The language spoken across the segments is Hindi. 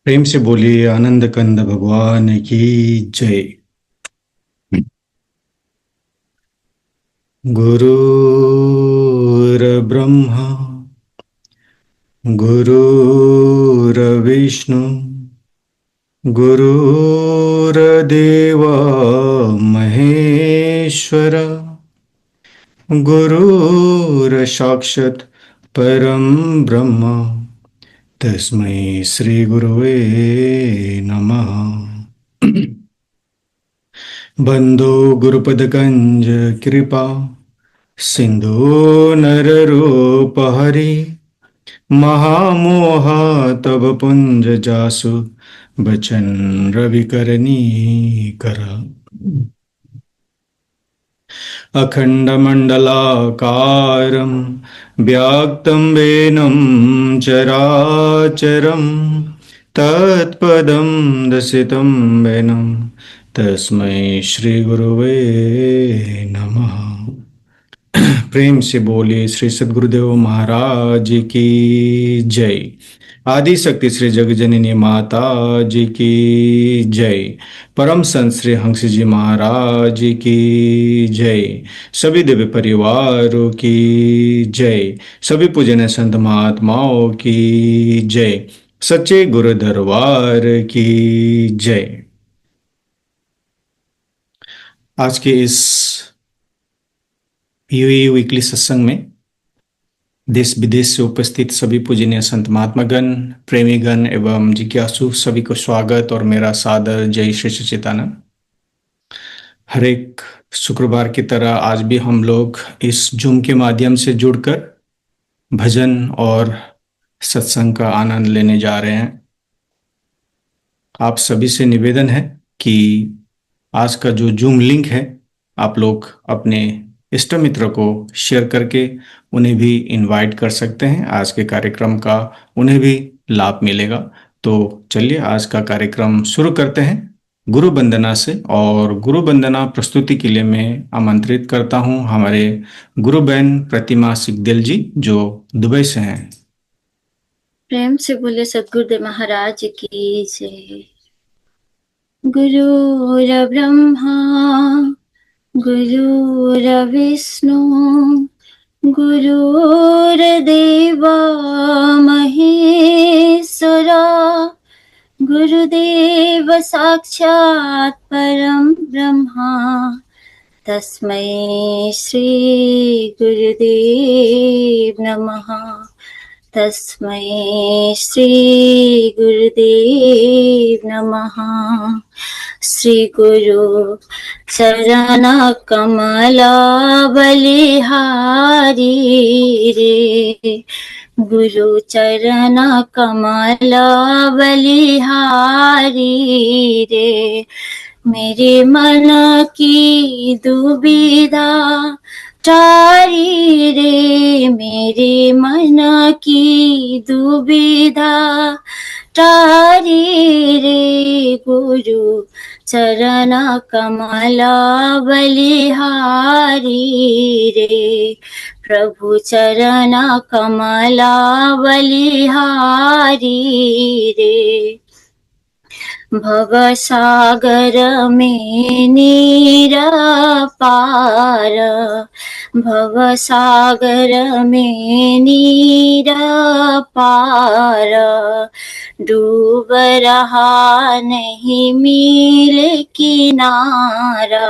प्रेम से बोलिए आनंद कंद भगवान की जय। गुरुर्ब्रह्मा गुरुर्विष्णु गुरुर्देव महेश्वर गुरुर्साक्षात् परम ब्रह्म तस्मै श्री गुरुवे नमः। बंदो गुरुपदकंज कृपा सिंधु नररूप हरि महामोहा तब पुंज जासु बचन रविकरणी कर। अखण्डमण्डलाकारं व्याक्तं वेनं चराचरं तत्पदं दर्शितं वेनं तस्मै श्रीगुरुवे नमः। प्रेम से बोलिए श्री सद्गुरुदेव महाराज की जय। आदि शक्ति श्री जगजननी माता जी की जय। परम संत श्री हंस जी महाराज की जय। सभी दिव्य परिवारों की जय। सभी पूजनीय संत महात्माओं की जय। सच्चे गुरु दरबार की जय। आज के इस यूए वीकली सत्संग में देश विदेश से उपस्थित सभी पूजनीय संत महात्मागण, प्रेमीगण एवं जिज्ञासु सभी को स्वागत और मेरा सादर जय श्री सच्चिदानंद। हर एक शुक्रवार की तरह आज भी हम लोग इस जूम के माध्यम से जुड़कर भजन और सत्संग का आनंद लेने जा रहे हैं। आप सभी से निवेदन है कि आज का जो जूम लिंक है आप लोग अपने इष्ट मित्र को शेयर करके उन्हें भी इनवाइट कर सकते हैं। आज के कार्यक्रम का उन्हें भी लाभ मिलेगा। तो चलिए आज का कार्यक्रम शुरू करते हैं गुरु वंदना से। और गुरु वंदना प्रस्तुति के लिए मैं आमंत्रित करता हूं हमारे गुरु बहन प्रतिमा सिकदेल जी जो दुबई से हैं। प्रेम से बोले सद्गुरुदेव महाराज की जय। गुरुर्ब्रह्मा गुरुर्विष्णु गुरुर्देव महेश्वरा गुरुदेव साक्षात् परम ब्रह्मा तस्मै श्री गुरुदेव नमः। तस्मै श्री गुरुदेव नमः। श्री गुरु चरण कमला बलिहारी रे गुरु चरण कमला बलिहारी रे मेरे मन की दुविधा टारी रे मेरे मन की दुविधा टारी रे गुरु चरण कमला बलिहारी रे प्रभु चरण कमला बलिहारी रे। भव सागर में नीर पार भव सागर में नीर पार डूब रहा नहीं मिले किनारा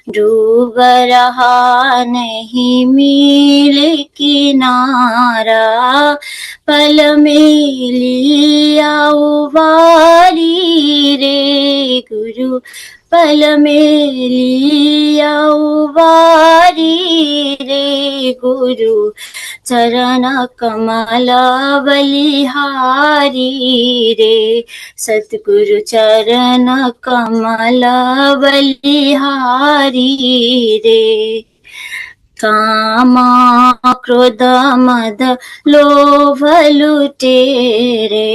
डूब रहा नहीं मिले किनारा पल में लिया उबारी रे गुरु पल में लिया उबारी रे गुरु चरण कमला बलिहारी रे सतगुरु चरण कमला बलिहारी रे। काम क्रोध मद लोभ लुटेरे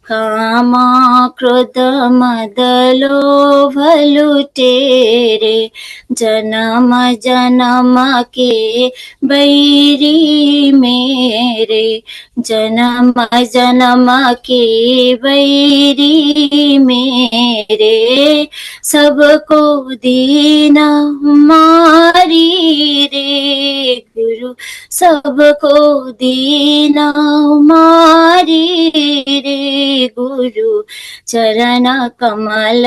काम क्रोध मद लोभ लुटेरे जन्म जन्म के बैरी मेरे जन्म जन्म के बैरी मेरे सबको दीना मारी रे गुरु सबको दीना मारी रे गुरु चरण कमल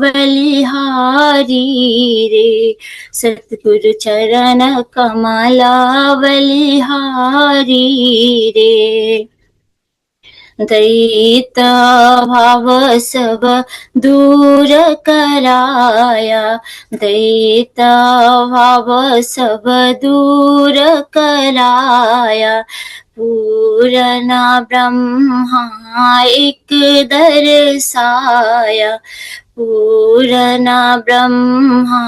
बलिहारी रे सतगुरु चरण कमल बलिहारी रे दैत भाव सब दूर कराया दैत भाव सब दूर कराया पूर्ण ब्रह्मा एक दर्शाया पूर्ण ब्रह्मा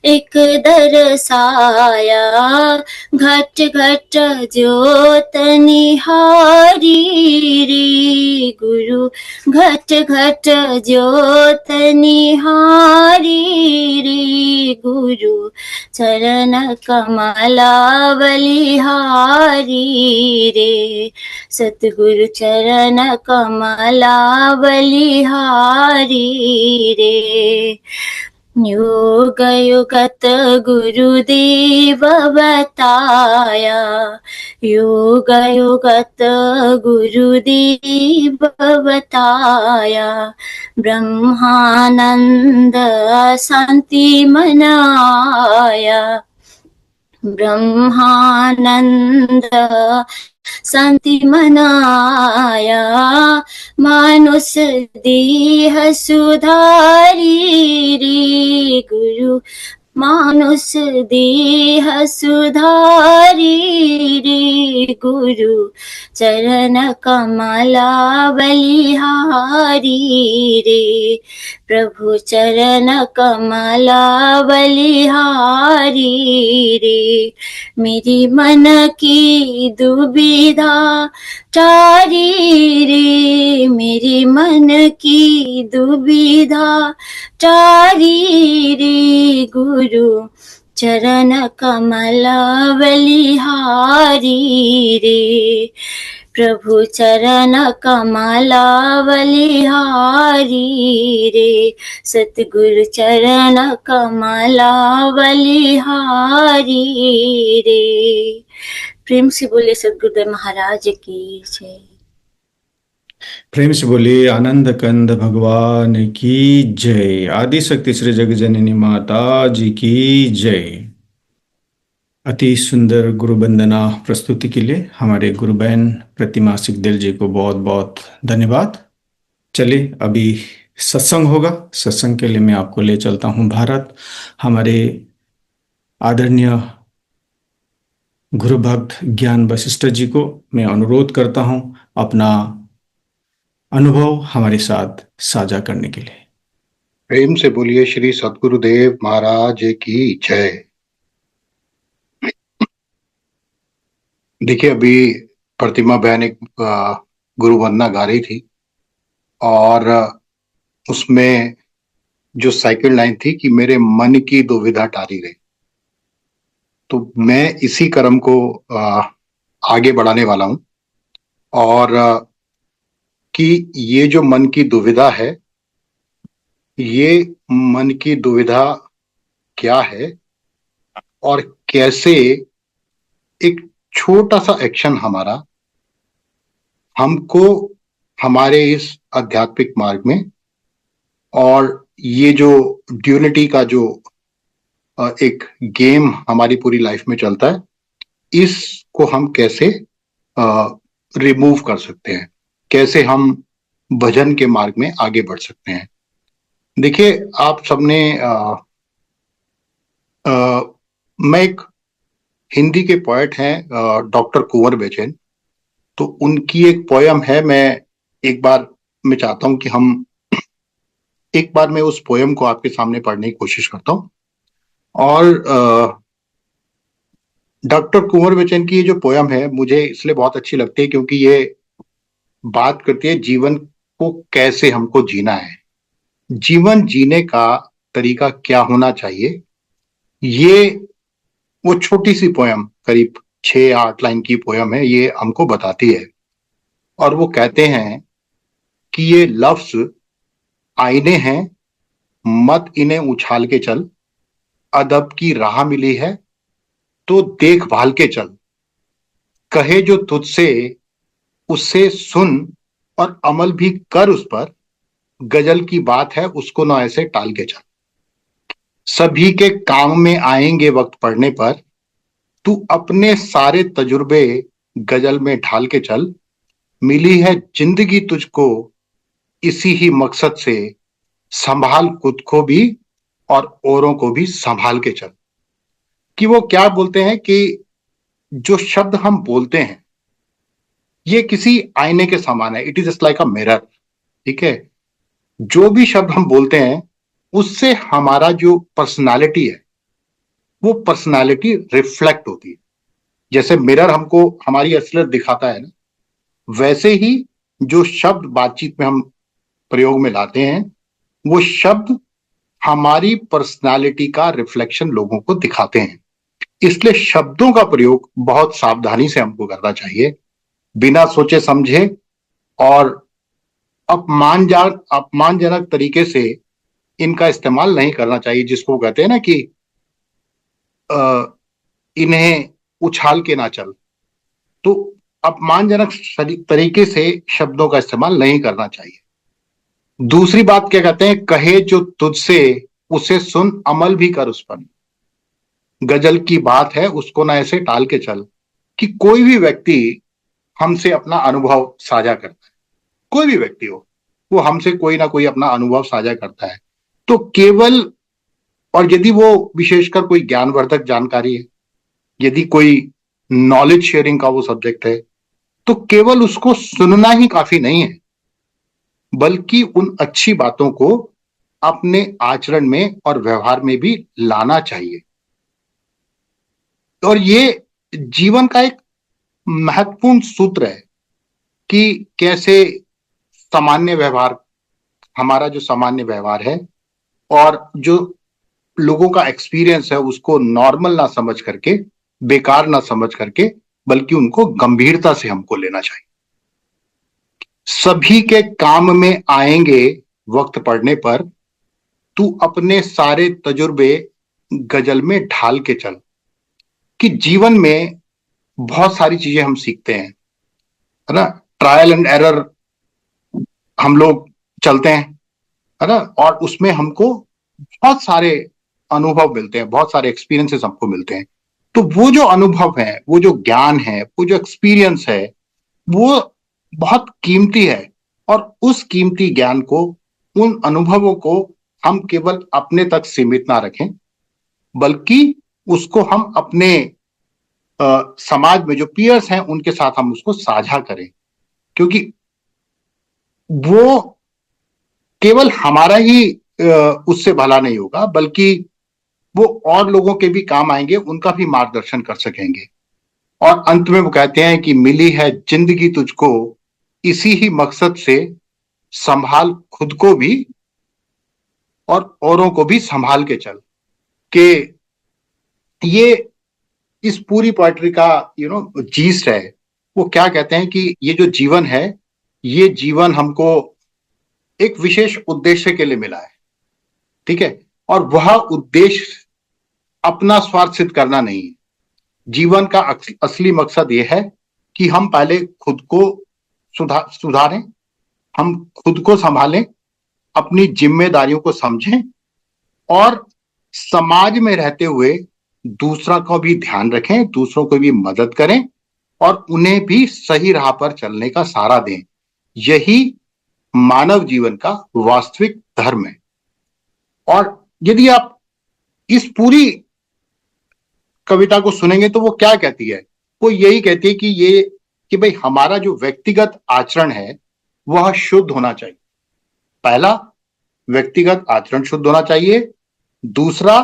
एक दर्शाया घट घट ज्योत निहारी रे गुरु घट घट ज्योत निहारी रे गुरु चरण कमला बलिहारी रे सतगुरु चरण कमला बलिहारी रे योग युगत गुरुदेव बताया योग युगत गुरुदेव बताया ब्रह्मानंद शांति मनाया ब्रह्मानंद शांति मनाया मानुष देह सुधारी रे गुरु मानुष देह सुधारी रे गुरु चरण कमला बलिहारी रे प्रभु चरण कमला बलिहारी रे मेरी मन की दुविधा टारी रे मेरी मन की दुविधा टारी रे गुरु चरण कमला बलिहारी रे प्रभु चरण कमला बलिहारी रे सतगुरु चरण कमला बलिहारी रे प्रेम से बोले सतगुरुदेव महाराज की जय प्रेम से बोलिए आनंद कंद भगवान की जय। आदि शक्ति श्री जग जननी माता जी की जय। अति सुंदर गुरु वंदना प्रस्तुति के लिए हमारे गुरु बहन प्रतिमा सिकदेल जी को बहुत बहुत धन्यवाद। चलिए अभी सत्संग होगा। सत्संग के लिए मैं आपको ले चलता हूं भारत। हमारे आदरणीय गुरु भक्त ज्ञान वशिष्ठ जी को मैं अनुरोध करता हूं अपना अनुभव हमारे साथ साझा करने के लिए। प्रेम से बोलिए श्री सद्गुरुदेव महाराज की जय। देखिए अभी प्रतिमा बहन एक गुरु वंदना गा रही थी और उसमें जो साइकिल लाइन थी कि मेरे मन की दुविधा टारी रहे, तो मैं इसी क्रम को आगे बढ़ाने वाला हूं और कि ये जो मन की दुविधा है, ये मन की दुविधा क्या है और कैसे एक छोटा सा एक्शन हमारा हमको हमारे इस आध्यात्मिक मार्ग में और ये जो ड्यूलिटी का जो एक गेम हमारी पूरी लाइफ में चलता है, इसको हम कैसे रिमूव कर सकते हैं, कैसे हम भजन के मार्ग में आगे बढ़ सकते हैं। देखिए आप सबने मैं एक हिंदी के पोएट हैं डॉक्टर कुंवर बेचैन, तो उनकी एक पोयम है। मैं चाहता हूं कि हम एक बार मैं उस पोयम को आपके सामने पढ़ने की कोशिश करता हूं। और डॉक्टर कुंवर बेचैन की ये जो पोयम है मुझे इसलिए बहुत अच्छी लगती है क्योंकि ये बात करती है जीवन को कैसे हमको जीना है, जीवन जीने का तरीका क्या होना चाहिए। ये वो छोटी सी पोयम, करीब 6-8 लाइन की पोयम है, ये हमको बताती है। और वो कहते हैं कि ये लफ्ज आईने हैं, मत इन्हें उछाल के चल, अदब की राह मिली है तो देखभाल के चल, कहे जो तुझसे उससे सुन और अमल भी कर उस पर, गजल की बात है उसको ना ऐसे टाल के चल। सभी के काम में आएंगे वक्त पड़ने पर, तू अपने सारे तजुर्बे गजल में ढाल के चल, मिली है जिंदगी तुझको इसी ही मकसद से, संभाल खुद को भी और औरों को भी संभाल के चल। कि वो क्या बोलते हैं कि जो शब्द हम बोलते हैं ये किसी आईने के समान है, it is just like a mirror. ठीक है, जो भी शब्द हम बोलते हैं उससे हमारा जो पर्सनालिटी है वो पर्सनालिटी रिफ्लेक्ट होती है। जैसे मिरर हमको हमारी असलियत दिखाता है ना, वैसे ही जो शब्द बातचीत में हम प्रयोग में लाते हैं वो शब्द हमारी पर्सनालिटी का रिफ्लेक्शन लोगों को दिखाते हैं। इसलिए शब्दों का प्रयोग बहुत सावधानी से हमको करना चाहिए, बिना सोचे समझे और अपमानजनक तरीके से इनका इस्तेमाल नहीं करना चाहिए, जिसको कहते हैं ना कि इन्हें उछाल के ना चल। तो अपमानजनक तरीके से शब्दों का इस्तेमाल नहीं करना चाहिए। दूसरी बात क्या कहते हैं, कहे जो तुझसे उसे सुन अमल भी कर उस पर, गजल की बात है उसको ना ऐसे टाल के चल। कि कोई भी व्यक्ति हमसे अपना अनुभव साझा करता है, कोई भी व्यक्ति हो वो हमसे कोई ना कोई अपना अनुभव साझा करता है, तो केवल, और यदि वो विशेषकर कोई ज्ञानवर्धक जानकारी है, यदि कोई नॉलेज शेयरिंग का वो सब्जेक्ट है, तो केवल उसको सुनना ही काफी नहीं है, बल्कि उन अच्छी बातों को अपने आचरण में और व्यवहार में भी लाना चाहिए। और ये जीवन का एक महत्वपूर्ण सूत्र है कि कैसे सामान्य व्यवहार, हमारा जो सामान्य व्यवहार है और जो लोगों का एक्सपीरियंस है उसको नॉर्मल ना समझ करके, बेकार ना समझ करके, बल्कि उनको गंभीरता से हमको लेना चाहिए। सभी के काम में आएंगे वक्त पड़ने पर, तू अपने सारे तजुर्बे गजल में ढाल के चल। कि जीवन में बहुत सारी चीजें हम सीखते हैं, है ना, ट्रायल एंड एरर हम लोग चलते हैं, है ना, और उसमें हमको बहुत सारे अनुभव मिलते हैं, बहुत सारे एक्सपीरियंसेस हमको मिलते हैं। तो वो जो अनुभव है, वो जो ज्ञान है, वो जो एक्सपीरियंस है, वो बहुत कीमती है। और उस कीमती ज्ञान को, उन अनुभवों को हम केवल अपने तक सीमित ना रखें, बल्कि उसको हम अपने समाज में जो पीयर्स हैं उनके साथ हम उसको साझा करें, क्योंकि वो केवल हमारा ही उससे भला नहीं होगा, बल्कि वो और लोगों के भी काम आएंगे, उनका भी मार्गदर्शन कर सकेंगे। और अंत में वो कहते हैं कि मिली है जिंदगी तुझको इसी ही मकसद से, संभाल खुद को भी और औरों को भी संभाल के चल। के ये इस पूरी पोएट्री का जीस्ट है। वो क्या कहते हैं कि ये जो जीवन है, ये जीवन हमको एक विशेष उद्देश्य के लिए मिला है, ठीक है, और वह उद्देश्य अपना स्वार्थ सिद्ध करना नहीं है। जीवन का असली मकसद यह है कि हम पहले खुद को सुधारें, हम खुद को संभालें, अपनी जिम्मेदारियों को समझें और समाज में रहते हुए दूसरा को भी ध्यान रखें, दूसरों को भी मदद करें और उन्हें भी सही राह पर चलने का सहारा दें। यही मानव जीवन का वास्तविक धर्म है। और यदि आप इस पूरी कविता को सुनेंगे तो वो क्या कहती है, वो यही कहती है कि भाई हमारा जो व्यक्तिगत आचरण है वह शुद्ध होना चाहिए। पहला, व्यक्तिगत आचरण शुद्ध होना चाहिए। दूसरा,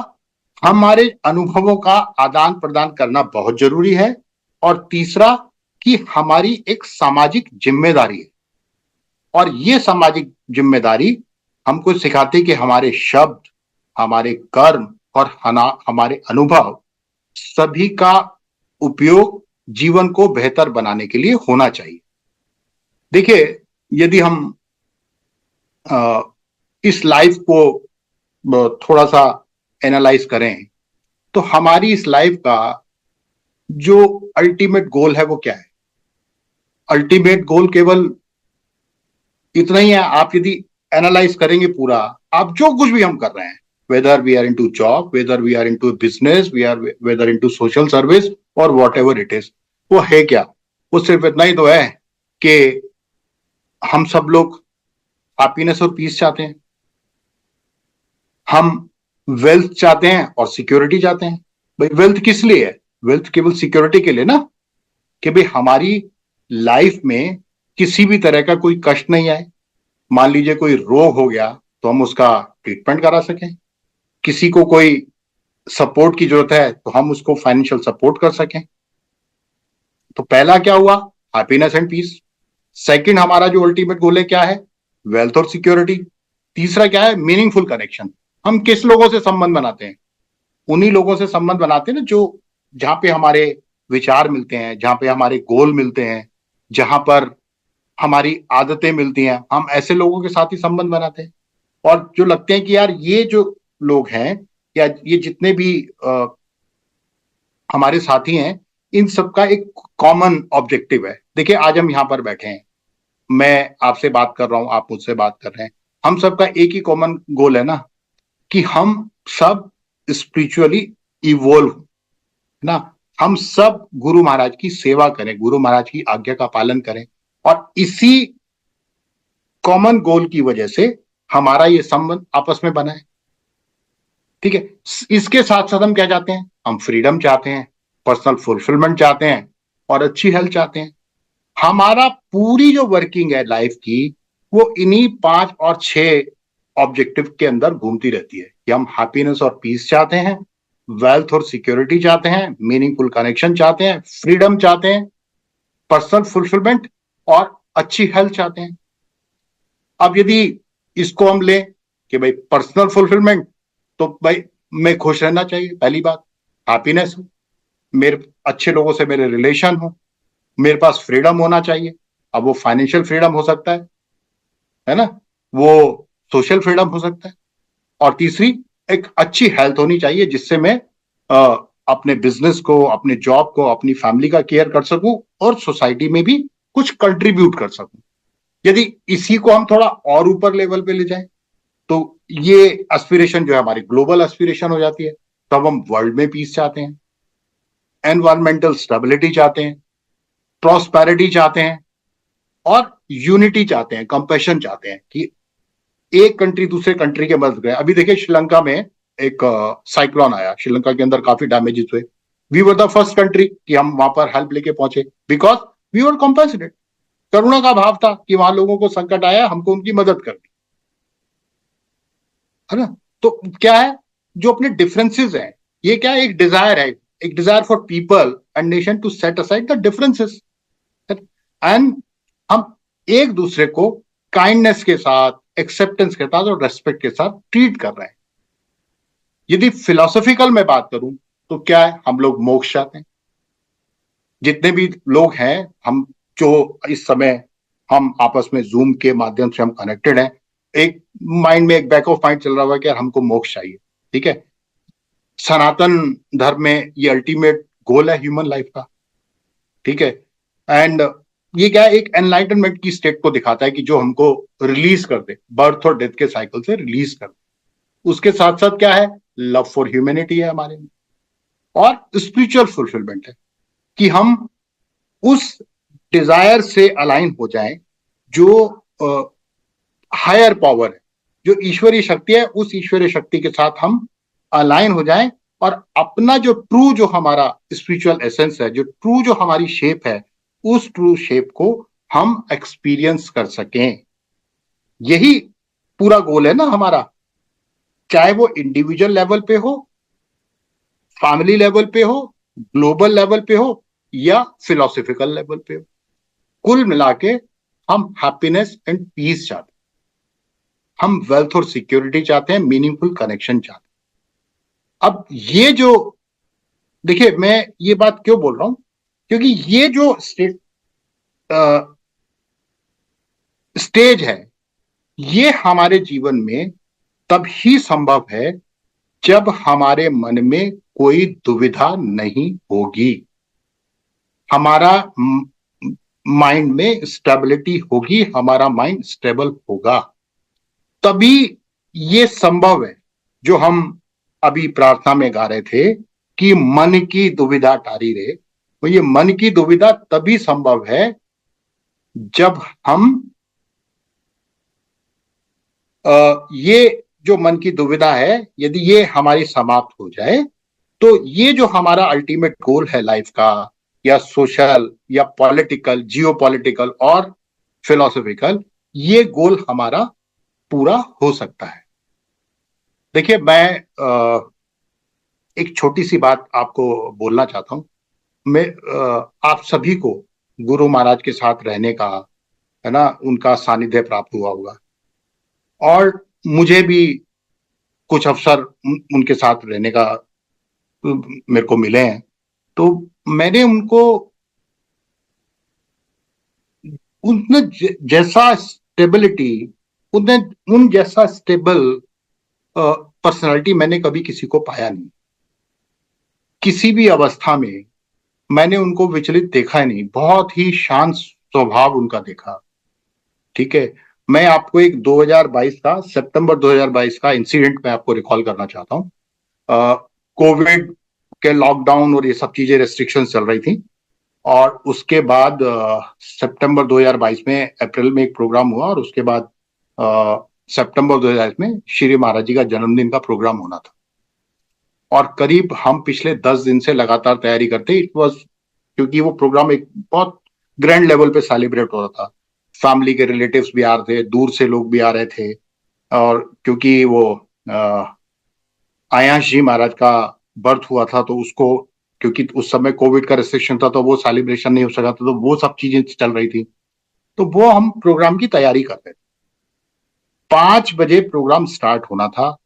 हमारे अनुभवों का आदान प्रदान करना बहुत जरूरी है। और तीसरा, कि हमारी एक सामाजिक जिम्मेदारी है और ये सामाजिक जिम्मेदारी हमको सिखाती है कि हमारे शब्द, हमारे कर्म और हमारे अनुभव सभी का उपयोग जीवन को बेहतर बनाने के लिए होना चाहिए। देखिए, यदि हम इस लाइफ को थोड़ा सा एनालाइज करें तो हमारी इस लाइफ का जो अल्टीमेट गोल है वो क्या है? अल्टीमेट गोल केवल इतना ही है। आप यदि एनालाइज करेंगे पूरा, आप जो कुछ भी हम कर रहे हैं, whether we are into job, whether we are into business, whether into social service और वॉट एवर इट इज, वो है क्या? वो सिर्फ इतना ही तो है कि हम सब लोग हैप्पीनेस और पीस चाहते हैं, हम वेल्थ चाहते हैं और सिक्योरिटी चाहते हैं। भाई वेल्थ किस लिए है? वेल्थ केवल सिक्योरिटी के लिए ना, कि भाई हमारी लाइफ में किसी भी तरह का कोई कष्ट नहीं आए। मान लीजिए कोई रोग हो गया तो हम उसका ट्रीटमेंट करा सकें, किसी को कोई सपोर्ट की जरूरत है तो हम उसको फाइनेंशियल सपोर्ट कर सकें। तो पहला क्या हुआ? Happiness and piece. सेकंड, हमारा जो अल्टीमेट गोल है क्या है? वेल्थ और सिक्योरिटी। तीसरा क्या है? Meaningful connection. हम किस लोगों से संबंध बनाते हैं? उन्हीं लोगों से संबंध बनाते हैं ना जो, जहां पे हमारे विचार मिलते हैं, जहां पे हमारे गोल मिलते हैं, जहां पर हमारी आदतें मिलती हैं, हम ऐसे लोगों के साथ ही संबंध बनाते हैं। और जो लगते हैं कि यार ये जो लोग हैं या ये जितने भी हमारे साथी हैं, इन सबका एक कॉमन ऑब्जेक्टिव है। देखिए, आज हम यहाँ पर बैठे हैं, मैं आपसे बात कर रहा हूं, आप मुझसे बात कर रहे हैं, हम सबका एक ही कॉमन गोल है ना, कि हम सब स्पिरिचुअली इवोल्व ना, हम सब गुरु महाराज की सेवा करें, गुरु महाराज की आज्ञा का पालन करें। और इसी कॉमन गोल की वजह से हमारा ये संबंध आपस में बना है। ठीक है, इसके साथ साथ हम क्या चाहते हैं? हम फ्रीडम चाहते हैं, पर्सनल फुलफिलमेंट चाहते हैं और अच्छी हेल्थ चाहते हैं। हमारा पूरी जो वर्किंग है लाइफ की, वो इन्हीं 5 और 6 ऑब्जेक्टिव के अंदर घूमती रहती है कि हम हैप्पीनेस और पीस चाहते हैं, वेल्थ और सिक्योरिटी चाहते हैं, मीनिंगफुल कनेक्शन चाहते हैं, फ्रीडम चाहते हैं, पर्सनल फुलफिलमेंट और अच्छी हेल्थ चाहते हैं। अब यदि इसको हम लें कि भाई पर्सनल फुलफिलमेंट, तो भाई मैं खुश रहना चाहिए, पहली बात। हैप्पीनेस हो, मेरे अच्छे लोगों से मेरे रिलेशन हो, मेरे पास फ्रीडम होना चाहिए। अब वो फाइनेंशियल फ्रीडम हो सकता है ना, वो सोशल फ्रीडम हो सकता है। और तीसरी, एक अच्छी हेल्थ होनी चाहिए जिससे मैं अपने बिजनेस को, अपने जॉब को, अपनी फैमिली का केयर कर सकूं और सोसाइटी में भी कुछ कंट्रीब्यूट कर सकूं। यदि इसी को हम थोड़ा और ऊपर लेवल पे ले जाएं तो ये एस्पिरेशन जो है हमारी ग्लोबल एस्पिरेशन हो जाती है। तब हम वर्ल्ड में पीस चाहते हैं, एनवायरमेंटल स्टेबिलिटी चाहते हैं, प्रॉस्पेरिटी चाहते हैं और यूनिटी चाहते हैं, कंपैशन चाहते हैं कि एक कंट्री दूसरे कंट्री के मदद करे। अभी देखिए, श्रीलंका में एक साइक्लोन आया, श्रीलंका के अंदर काफी डैमेजेस हुए। We were the first country कि हम वहां पर हेल्प लेके पहुंचे, बिकॉज वी वर कॉम्पेशनेट। करुणा का भाव था कि वहां लोगों को संकट आया, हमको उनकी मदद करनी है ना। तो क्या है, जो अपने डिफरेंसेस हैं, ये क्या है, एक डिजायर है, एक desire for people and nation to set aside the differences, and हम एक दूसरे को काइंडनेस के साथ, एक्सेप्टेंस के साथ और रेस्पेक्ट के साथ ट्रीट कर रहे हैं। यदि फिलोसॉफिकल में बात करूं तो क्या है, हम लोग मोक्ष चाहते हैं। जितने भी लोग हैं, हम जो इस समय हम आपस में जूम के माध्यम से हम कनेक्टेड हैं, एक माइंड में एक बैक ऑफ माइंड चल रहा हुआ है कि यार हमको मोक्ष चाहिए। ठीक है, सनातन धर्म में ये अल्टीमेट गोल है ह्यूमन लाइफ का। ठीक है, एंड ये क्या है, एक एनलाइटनमेंट की स्टेट को दिखाता है कि जो हमको रिलीज कर दे, बर्थ और डेथ के साइकिल से रिलीज कर दे। उसके साथ साथ क्या है, लव फॉर ह्यूमैनिटी है हमारे में, और स्पिरिचुअल फुलफिलमेंट है कि हम उस डिजायर से अलाइन हो जाएं जो हायर पावर है, जो ईश्वरीय शक्ति है, उस ईश्वरीय शक्ति के साथ हम अलाइन हो जाएं और अपना जो ट्रू, जो हमारा स्पिरिचुअल एसेंस है, जो ट्रू, जो हमारी शेप है, उस ट्रू शेप को हम एक्सपीरियंस कर सकें। यही पूरा गोल है ना हमारा, चाहे वो इंडिविजुअल लेवल पे हो, फैमिली लेवल पे हो, ग्लोबल लेवल पे हो या फिलोसॉफिकल लेवल पे हो। कुल मिला के हम हैप्पीनेस एंड पीस चाहते हैं, हम वेल्थ और सिक्योरिटी चाहते हैं, मीनिंगफुल कनेक्शन चाहते हैं। अब ये जो, देखिए मैं ये बात क्यों बोल रहा हूं, क्योंकि ये जो स्टेज है, ये हमारे जीवन में तब ही संभव है जब हमारे मन में कोई दुविधा नहीं होगी, हमारा माइंड में स्टेबिलिटी होगी, हमारा माइंड स्टेबल होगा, तभी ये संभव है। जो हम अभी प्रार्थना में गा रहे थे कि मन की दुविधा टारी रहे, तो ये मन की दुविधा तभी संभव है जब हम ये जो मन की दुविधा है, यदि ये हमारी समाप्त हो जाए, तो ये जो हमारा अल्टीमेट गोल है लाइफ का, या सोशल या पॉलिटिकल, जियो पॉलिटिकल और फिलोसॉफिकल, ये गोल हमारा पूरा हो सकता है। देखिए मैं एक छोटी सी बात आपको बोलना चाहता हूं। मैं आप सभी को गुरु महाराज के साथ रहने का, है ना, उनका सानिध्य प्राप्त हुआ होगा, और मुझे भी कुछ अवसर उनके साथ रहने का मेरे को मिले हैं। तो मैंने उनको उनने जैसा स्टेबिलिटी, उनने उन जैसा स्टेबल पर्सनालिटी मैंने कभी किसी को पाया नहीं। किसी भी अवस्था में मैंने उनको विचलित देखा ही नहीं, बहुत ही शांत स्वभाव उनका देखा। ठीक है, मैं आपको एक 2022 का, सितंबर 2022 का इंसिडेंट मैं आपको रिकॉल करना चाहता हूँ। कोविड के लॉकडाउन और ये सब चीजें, रेस्ट्रिक्शन चल रही थी, और उसके बाद सितंबर 2022 में, अप्रैल में एक प्रोग्राम हुआ, और उसके बाद सितंबर 2022 में श्री महाराज जी का जन्मदिन का प्रोग्राम होना था। और करीब हम पिछले 10 दिन से लगातार तैयारी करते, इट वॉज, क्योंकि वो प्रोग्राम एक बहुत ग्रैंड लेवल पे सेलिब्रेट हो रहा था। फैमिली के रिलेटिव्स भी आ रहे थे, दूर से लोग भी आ रहे थे, और क्योंकि वो आयाश जी महाराज का बर्थ हुआ था, तो उसको, क्योंकि उस समय कोविड का रेस्ट्रिक्शन था, तो वो सेलिब्रेशन नहीं हो सका था, तो वो सब चीजें चल रही थी। तो वो हम प्रोग्राम की तैयारी कर रहे थे। 5 बजे प्रोग्राम स्टार्ट होना था।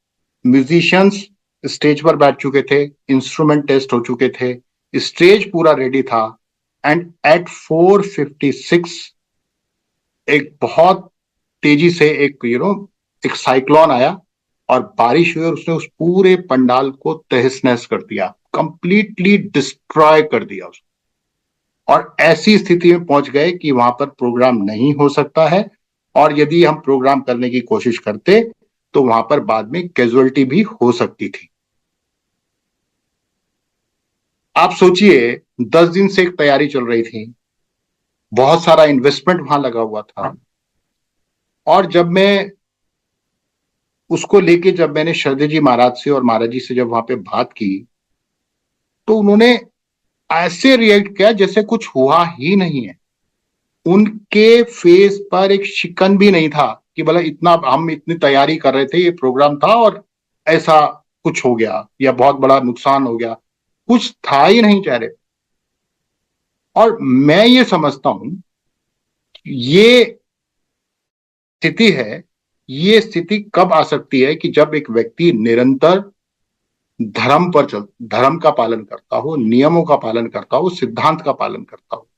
म्यूजिशियंस स्टेज पर बैठ चुके थे, इंस्ट्रूमेंट टेस्ट हो चुके थे, स्टेज पूरा रेडी था, एंड एट 4:56 एक बहुत तेजी से एक एक साइक्लोन आया, और बारिश हुई, और उसने उस पूरे पंडाल को तहस नहस कर दिया, कंप्लीटली डिस्ट्रॉय कर दिया उसको। और ऐसी स्थिति में पहुंच गए कि वहां पर प्रोग्राम नहीं हो सकता है, और यदि हम प्रोग्राम करने की कोशिश करते तो वहां पर बाद में कैजुअलिटी भी हो सकती थी। आप सोचिए, 10 दिन से एक तैयारी चल रही थी, बहुत सारा इन्वेस्टमेंट वहां लगा हुआ था, और जब मैं उसको लेके, जब मैंने श्रद्धे जी महाराज से और महाराज जी से जब वहां पे बात की, तो उन्होंने ऐसे रिएक्ट किया जैसे कुछ हुआ ही नहीं है। उनके फेस पर एक शिकन भी नहीं था कि भला इतना, हम इतनी तैयारी कर रहे थे, ये प्रोग्राम था और ऐसा कुछ हो गया या बहुत बड़ा नुकसान हो गया, कुछ था ही नहीं चेहरे। और मैं ये समझता हूं, ये स्थिति है, ये स्थिति कब आ सकती है कि जब एक व्यक्ति निरंतर धर्म का पालन करता हो, नियमों का पालन करता हो, सिद्धांत का पालन करता हो।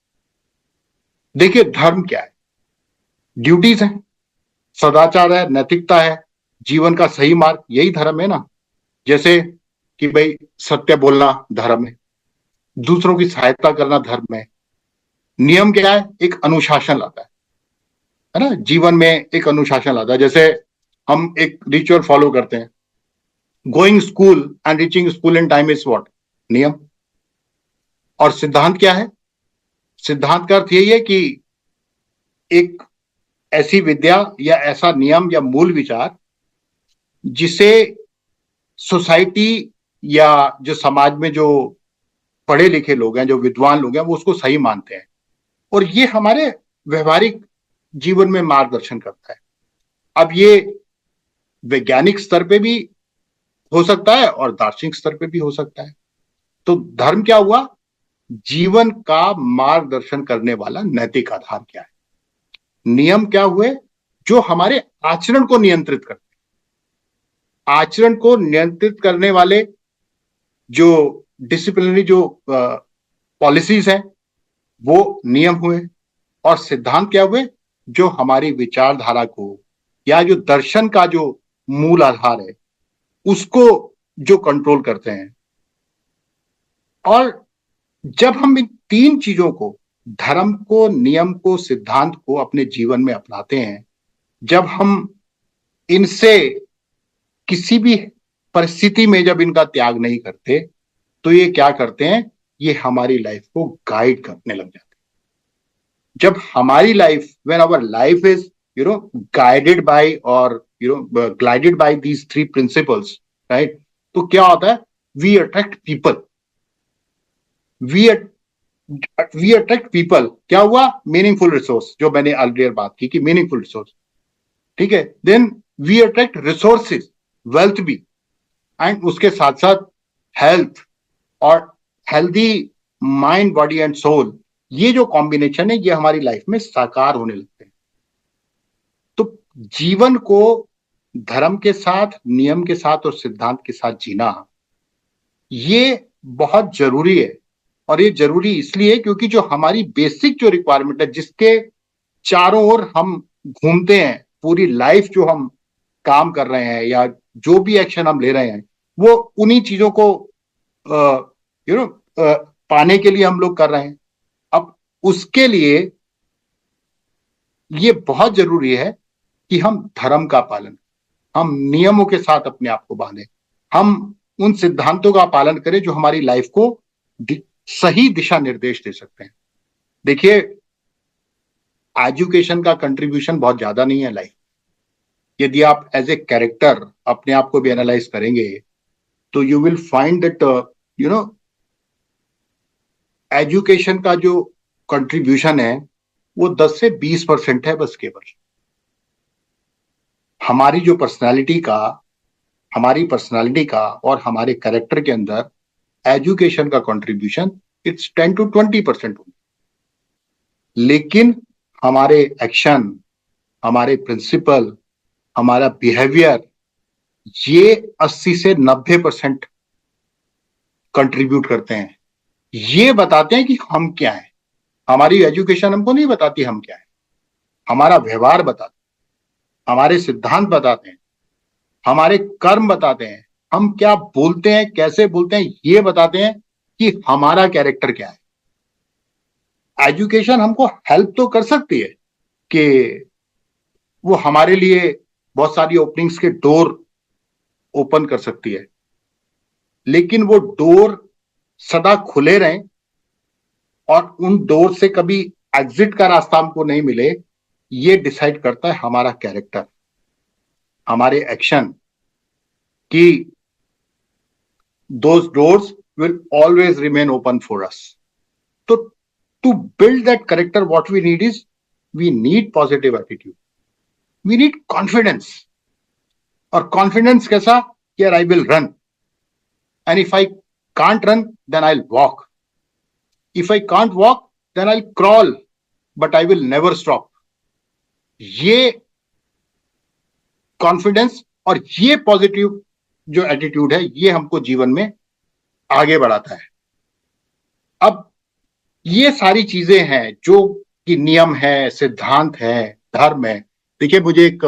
देखिए धर्म क्या है? ड्यूटीज है, सदाचार है, नैतिकता है, जीवन का सही मार्ग, यही धर्म है ना। जैसे कि भाई सत्य बोलना धर्म है, दूसरों की सहायता करना धर्म है। नियम क्या है? एक अनुशासन लाता है ना, जीवन में एक अनुशासन लाता है। जैसे हम एक रिचुअल फॉलो करते हैं, going school and reaching school in time is what? नियम। और सिद्धांत क्या है? सिद्धांत का अर्थ यही है कि एक ऐसी विद्या या ऐसा नियम या मूल विचार जिसे सोसाइटी या जो समाज में जो पढ़े लिखे लोग हैं, जो विद्वान लोग हैं, वो उसको सही मानते हैं, और ये हमारे व्यवहारिक जीवन में मार्गदर्शन करता है। अब ये वैज्ञानिक स्तर पे भी हो सकता है और दार्शनिक स्तर पे भी हो सकता है। तो धर्म क्या हुआ? जीवन का मार्गदर्शन करने वाला नैतिक आधार क्या है? नियम क्या हुए? जो हमारे आचरण को नियंत्रित करते, आचरण को नियंत्रित करने वाले जो डिसिप्लिनरी जो पॉलिसीज हैं वो नियम हुए। और सिद्धांत क्या हुए? जो हमारी विचारधारा को या जो दर्शन का जो मूल आधार है उसको जो कंट्रोल करते हैं। और जब हम इन तीन चीजों को, धर्म को, नियम को, सिद्धांत को अपने जीवन में अपनाते हैं, जब हम इनसे किसी भी परिस्थिति में जब इनका त्याग नहीं करते, तो ये क्या करते हैं? ये हमारी लाइफ को गाइड करने लग जाते हैं। जब हमारी life, when our life is guided by और glided by these three principles, right, तो क्या होता है? We attract people, we attract people. क्या हुआ? मीनिंगफुल रिसोर्स, जो मैंने अर्लियर बात की कि मीनिंगफुल रिसोर्स, ठीक है। Then we attract resources, wealth भी, एंड उसके साथ साथ हेल्थ और healthy mind, body and soul. ये जो कॉम्बिनेशन है ये हमारी लाइफ में साकार होने लगते हैं। तो जीवन को धर्म के साथ, नियम के साथ और सिद्धांत के साथ जीना ये बहुत जरूरी है। और ये जरूरी इसलिए क्योंकि जो हमारी बेसिक जो रिक्वायरमेंट है, जिसके चारों ओर हम घूमते हैं पूरी लाइफ, जो हम काम कर रहे हैं या जो भी एक्शन हम ले रहे हैं, वो उन्हीं चीजों को पाने के लिए हम लोग कर रहे हैं। अब उसके लिए ये बहुत जरूरी है कि हम धर्म का पालन, हम नियमों के साथ अपने आप को बांधें, हम उन सिद्धांतों का पालन करें जो हमारी लाइफ को सही दिशा निर्देश दे सकते हैं। देखिए, एजुकेशन का कंट्रीब्यूशन बहुत ज्यादा नहीं है लाइफ। यदि आप एज ए कैरेक्टर अपने आप को भी एनालाइज करेंगे तो you will find that education का जो कंट्रीब्यूशन है वो 10 से 20% है बस, केवल। हमारी पर्सनालिटी का और हमारे कैरेक्टर के अंदर एजुकेशन का कंट्रीब्यूशन इट्स 10 to 20%। लेकिन हमारे एक्शन, हमारे प्रिंसिपल, हमारा बिहेवियर, ये 80 से 90% कंट्रीब्यूट करते हैं। ये बताते हैं कि हम क्या हैं। हमारी एजुकेशन हमको नहीं बताती हम क्या है, हमारा व्यवहार बताता है, हमारे सिद्धांत बताते हैं, हमारे कर्म बताते हैं, हम क्या बोलते हैं, कैसे बोलते हैं, ये बताते हैं कि हमारा कैरेक्टर क्या है। एजुकेशन हमको हेल्प तो कर सकती है कि वो हमारे लिए बहुत सारी ओपनिंग्स के डोर ओपन कर सकती है, लेकिन वो डोर सदा खुले रहें और उन डोर से कभी एग्जिट का रास्ता हमको नहीं मिले, ये डिसाइड करता है हमारा कैरेक्टर, हमारे एक्शन, कि those doors will always remain open for us. So to build that character, what we need is, we need positive attitude, we need confidence. और confidence कैसा? Here I will run, and if I can't run then I'll walk, if I can't walk then I'll crawl, but I will never stop. ये कॉन्फिडेंस और ये पॉजिटिव जो एटीट्यूड है ये हमको जीवन में आगे बढ़ाता है। अब ये सारी चीजें हैं जो कि नियम है, सिद्धांत है, धर्म है। देखिए, मुझे एक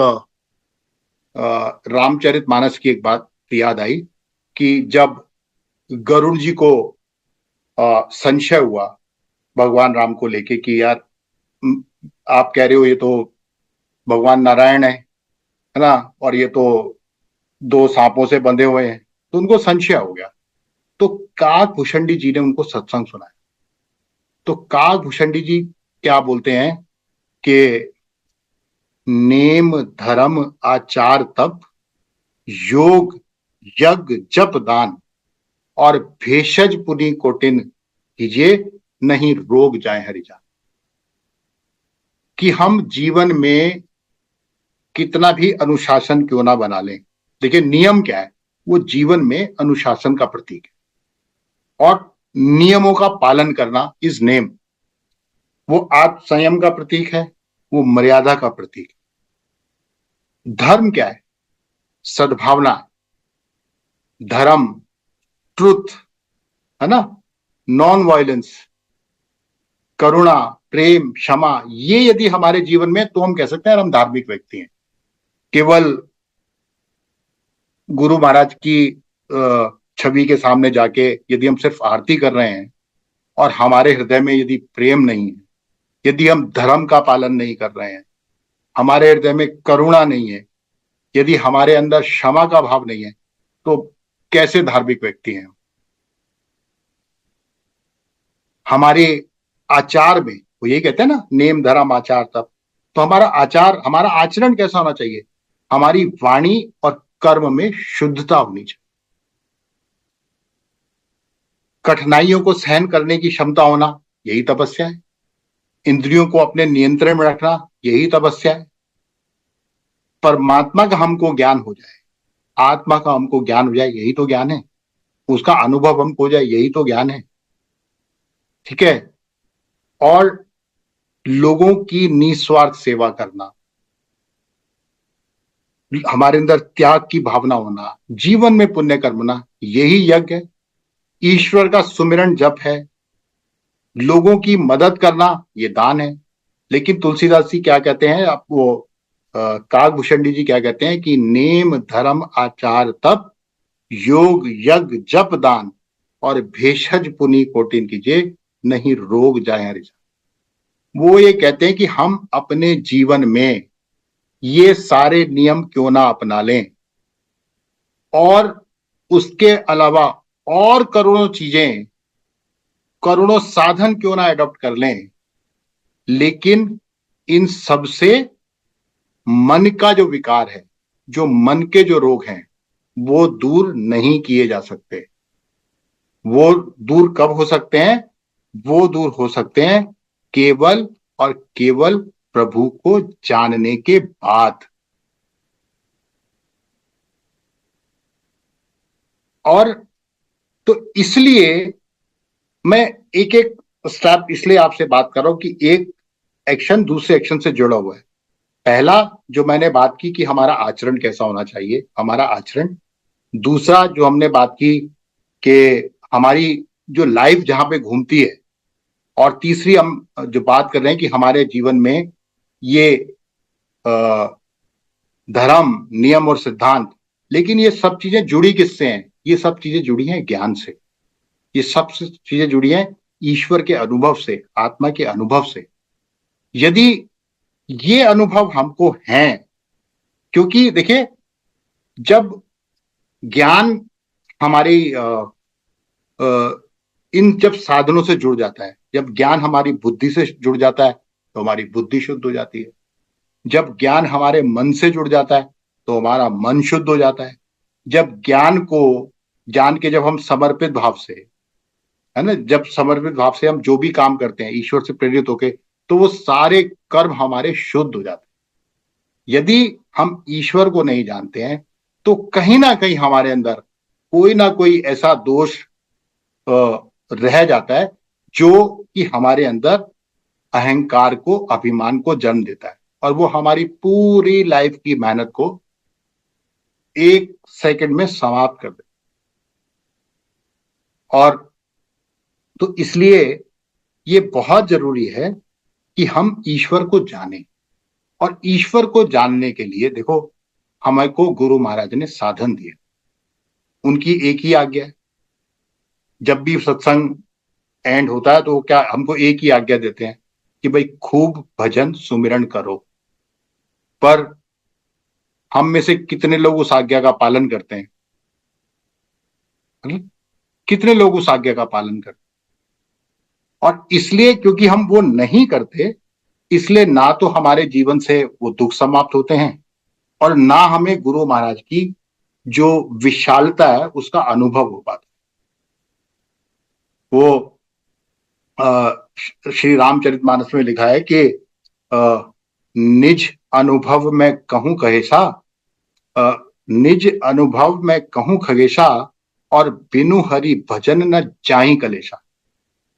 रामचरितमानस की एक बात याद आई कि जब गरुड़ जी को संशय हुआ भगवान राम को लेके कि यार आप कह रहे हो ये तो भगवान नारायण है ना, और ये तो 2 सांपों से बंधे हुए हैं, तो उनको संशय हो गया। तो काकभूषणी जी ने उनको सत्संग सुनाया। तो काकभूषणी जी क्या बोलते हैं कि नेम धर्म आचार तप, योग यज्ञ जप दान, और भेषज पुनि कोटिन कीजिए, नहीं रोग जाए हरिजान। कि हम जीवन में कितना भी अनुशासन क्यों ना बना लें, देखिए नियम क्या है? वो जीवन में अनुशासन का प्रतीक है, और नियमों का पालन करना इज नेम, वो आत्म संयम का प्रतीक है, वो मर्यादा का प्रतीक है। धर्म क्या है? सद्भावना, धर्म, ट्रुथ, है ना, नॉन वायलेंस, करुणा, प्रेम, क्षमा, ये यदि हमारे जीवन में, तो हम कह सकते हैं हम धार्मिक व्यक्ति हैं। केवल गुरु महाराज की छवि के सामने जाके यदि हम सिर्फ आरती कर रहे हैं और हमारे हृदय में यदि प्रेम नहीं है, यदि हम धर्म का पालन नहीं कर रहे हैं, हमारे हृदय में करुणा नहीं है, यदि हमारे अंदर क्षमा का भाव नहीं है, तो कैसे धार्मिक व्यक्ति हैं? हमारे आचार में, वो यही कहते हैं ना, नेम धर्म आचार तप। तो हमारा आचार, हमारा आचरण कैसा होना चाहिए? हमारी वाणी और कर्म में शुद्धता होनी चाहिए। कठिनाइयों को सहन करने की क्षमता होना, यही तपस्या है। इंद्रियों को अपने नियंत्रण में रखना, यही तपस्या है। परमात्मा का हमको ज्ञान हो जाए, आत्मा का हमको ज्ञान हो जाए, यही तो ज्ञान है। उसका अनुभव हमको हो जाए, यही तो ज्ञान है। ठीक है। और लोगों की निस्वार्थ सेवा करना, हमारे अंदर त्याग की भावना होना, जीवन में पुण्य कर्मना, यही यज्ञ है। ईश्वर का सुमिरन जप है। लोगों की मदद करना, ये दान है। लेकिन तुलसीदास जी क्या कहते हैं, आपको काकभूषण जी क्या कहते हैं कि नेम धर्म आचार तप योग यज्ञ जप दान और भेषज पुनि कोटिन कीजिए, नहीं रोग जाए हरिजा। वो ये कहते हैं कि हम अपने जीवन में ये सारे नियम क्यों ना अपना लें, और उसके अलावा और करोड़ों चीजें, करोड़ों साधन क्यों ना एडॉप्ट कर लें, लेकिन इन सब से मन का जो विकार है, जो मन के जो रोग हैं, वो दूर नहीं किए जा सकते। वो दूर कब हो सकते हैं? वो दूर हो सकते हैं केवल और केवल प्रभु को जानने के बाद। और तो इसलिए मैं एक एक स्टेप इसलिए आपसे बात कर रहा हूं कि एक एक्शन दूसरे एक्शन से जुड़ा हुआ है। पहला जो मैंने बात की कि हमारा आचरण कैसा होना चाहिए, हमारा आचरण। दूसरा जो हमने बात की कि हमारी जो लाइफ जहां पे घूमती है। और तीसरी हम जो बात कर रहे हैं कि हमारे जीवन में ये धर्म, नियम और सिद्धांत, लेकिन ये सब चीजें जुड़ी किससे हैं? ये सब चीजें जुड़ी हैं ज्ञान से। ये सब चीजें जुड़ी हैं ईश्वर के अनुभव से, आत्मा के अनुभव से। यदि ये अनुभव हमको हैं, क्योंकि देखिए, जब ज्ञान हमारी इन जब साधनों से जुड़ जाता है, जब ज्ञान हमारी बुद्धि से जुड़ जाता है, तो हमारी बुद्धि शुद्ध हो जाती है। जब ज्ञान हमारे मन से जुड़ जाता है, तो हमारा मन शुद्ध हो जाता है। जब ज्ञान को जान के जब हम समर्पित भाव से, है ना, जब समर्पित भाव से हम जो भी काम करते हैं ईश्वर से प्रेरित होके, तो वो सारे कर्म हमारे शुद्ध हो जाते हैं। यदि हम ईश्वर को नहीं जानते हैं, तो कहीं ना कहीं हमारे अंदर कोई ना कोई ऐसा दोष रह जाता है जो कि हमारे अंदर अहंकार को, अभिमान को जन्म देता है, और वो हमारी पूरी लाइफ की मेहनत को एक सेकंड में समाप्त कर देता है। और तो इसलिए ये बहुत जरूरी है कि हम ईश्वर को जानें। और ईश्वर को जानने के लिए देखो, हमको गुरु महाराज ने साधन दिए। उनकी एक ही आज्ञा है। जब भी सत्संग एंड होता है तो क्या हमको एक ही आज्ञा देते हैं कि भाई खूब भजन सुमिरन करो। पर हम में से कितने लोग उस आज्ञा का पालन करते हैं? कितने लोग उस आज्ञा का पालन करते हैं? और इसलिए क्योंकि हम वो नहीं करते, इसलिए ना तो हमारे जीवन से वो दुख समाप्त होते हैं, और ना हमें गुरु महाराज की जो विशालता है उसका अनुभव हो पाता। वो श्री रामचरितमानस में लिखा है कि निज अनुभव में कहूं कहेसा, निज अनुभव में कहूं खगेशा, और बिनु हरि भजन न चाही कलेशा।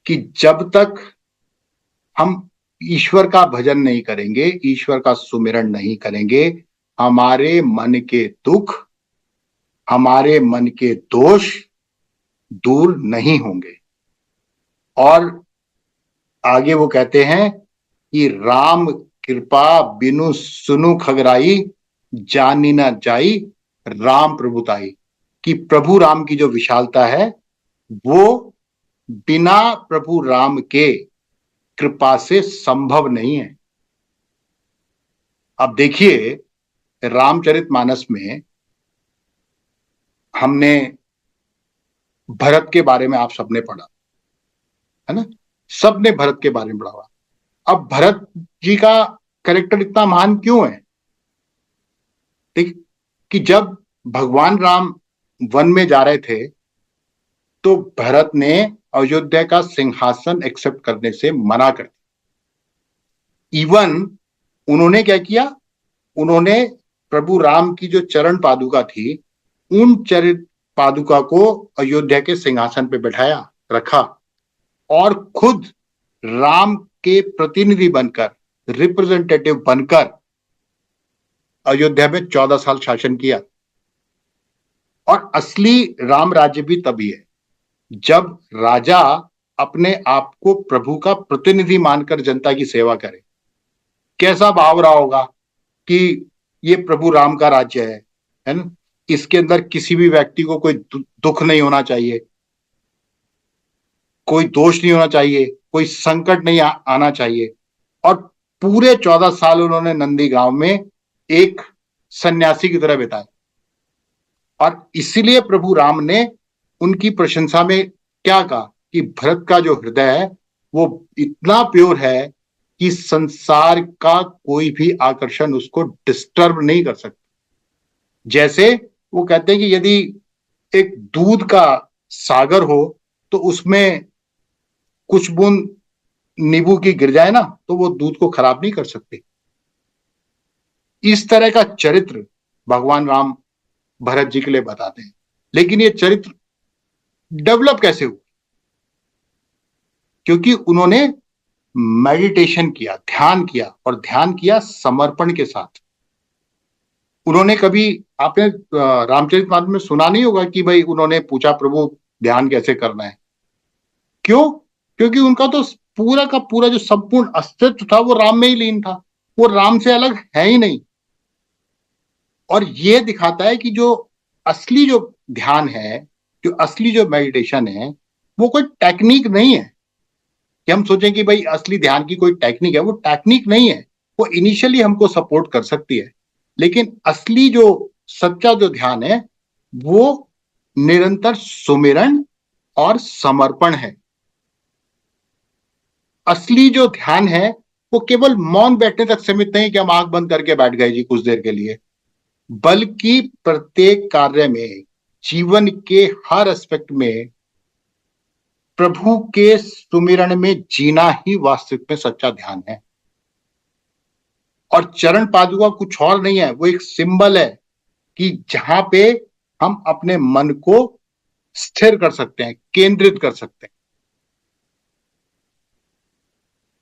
कि जब तक हम ईश्वर का भजन नहीं करेंगे, ईश्वर का सुमिरन नहीं करेंगे, हमारे मन के दुख, हमारे मन के दोष दूर नहीं होंगे। और आगे वो कहते हैं कि राम कृपा बिनु सुनु खगराई, जानी न जाई राम प्रभुताई, कि प्रभु राम की जो विशालता है वो बिना प्रभु राम के कृपा से संभव नहीं है। अब देखिए, रामचरितमानस में हमने भरत के बारे में आप सबने पढ़ा है ना, सबने भरत के बारे में पढ़ा हुआ। अब भरत जी का कैरेक्टर इतना महान क्यों है? ठीक, कि जब भगवान राम वन में जा रहे थे तो भरत ने अयोध्या का सिंहासन एक्सेप्ट करने से मना कर दिया। इवन उन्होंने क्या किया, उन्होंने प्रभु राम की जो चरण पादुका थी, उन चरण पादुका को अयोध्या के सिंहासन पे बैठाया रखा और खुद राम के प्रतिनिधि बनकर, रिप्रेजेंटेटिव बनकर अयोध्या में 14 साल शासन किया। और असली राम राज्य भी तभी है जब राजा अपने आप को प्रभु का प्रतिनिधि मानकर जनता की सेवा करे। कैसा भाव रहा होगा कि ये प्रभु राम का राज्य है ना, इसके अंदर किसी भी व्यक्ति को कोई दुख नहीं होना चाहिए, कोई दोष नहीं होना चाहिए, कोई संकट नहीं आना चाहिए। और पूरे 14 साल उन्होंने नंदी गांव में एक सन्यासी की तरह बिताए। और इसीलिए प्रभु राम ने उनकी प्रशंसा में क्या कहा कि भरत का जो हृदय है वो इतना प्योर है कि संसार का कोई भी आकर्षण उसको डिस्टर्ब नहीं कर सकता। जैसे वो कहते हैं कि यदि एक दूध का सागर हो तो उसमें कुछ बूंद नींबू की गिर जाए ना तो वो दूध को खराब नहीं कर सकती। इस तरह का चरित्र भगवान राम भरत जी के लिए बताते हैं। लेकिन ये चरित्र डेवलप कैसे हुआ? क्योंकि उन्होंने मेडिटेशन किया, ध्यान किया, और ध्यान किया समर्पण के साथ। उन्होंने कभी, आपने रामचरितमानस में सुना नहीं होगा कि भाई उन्होंने पूछा प्रभु ध्यान कैसे करना है। क्यों? क्योंकि उनका तो पूरा का पूरा जो संपूर्ण अस्तित्व था वो राम में ही लीन था, वो राम से अलग है ही नहीं। और ये दिखाता है कि जो असली जो ध्यान है, जो असली जो मेडिटेशन है, वो कोई टेक्निक नहीं है कि हम सोचें कि भाई असली ध्यान की कोई टेक्निक है। वो टेक्निक नहीं है, वो इनिशियली हमको सपोर्ट कर सकती है, लेकिन असली जो सच्चा जो ध्यान है वो निरंतर सुमिरन और समर्पण है। असली जो ध्यान है वो केवल मौन बैठने तक सीमित नहीं कि हम आंख बंद करके बैठ गए जी कुछ देर के लिए, बल्कि प्रत्येक कार्य में, जीवन के हर एस्पेक्ट में प्रभु के सुमिरन में जीना ही वास्तविक में सच्चा ध्यान है। और चरण पादुका कुछ और नहीं है, वो एक सिंबल है कि जहां पे हम अपने मन को स्थिर कर सकते हैं, केंद्रित कर सकते हैं।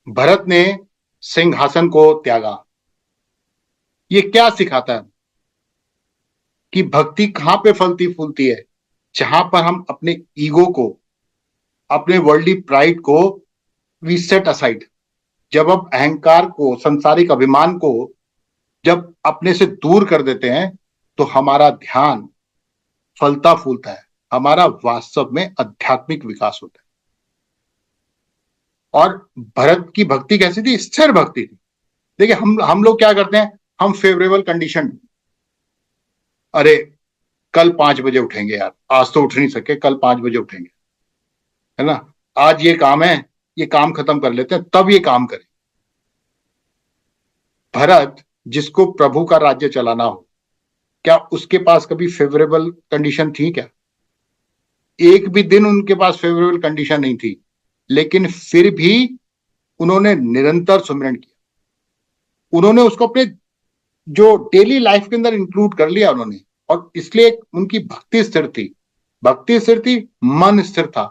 भरत ने सिंहासन को त्यागा। ये क्या सिखाता है कि भक्ति कहां पे फलती फूलती है? जहां पर हम अपने ईगो को, अपने वर्ल्डली प्राइड को वी सेट असाइड। जब हम अहंकार को, सांसारिक अभिमान को जब अपने से दूर कर देते हैं तो हमारा ध्यान फलता फूलता है, हमारा वास्तव में आध्यात्मिक विकास होता है। और भरत की भक्ति कैसी थी? स्थिर भक्ति थी। देखिए, हम लोग क्या करते हैं, हम फेवरेबल कंडीशन, अरे कल 5 बजे उठेंगे यार, आज तो उठ नहीं सके, कल 5 बजे उठेंगे, है ना, आज ये काम है, ये काम खत्म कर लेते हैं तब ये काम करें। भरत, जिसको प्रभु का राज्य चलाना हो, क्या उसके पास कभी फेवरेबल कंडीशन थी क्या? एक भी दिन उनके पास फेवरेबल कंडीशन नहीं थी, लेकिन फिर भी उन्होंने निरंतर सुमिरन किया। उन्होंने उसको अपने जो डेली लाइफ के अंदर इंक्लूड कर लिया उन्होंने, और इसलिए उनकी भक्ति स्थिर थी। भक्ति स्थिर थी, मन स्थिर था,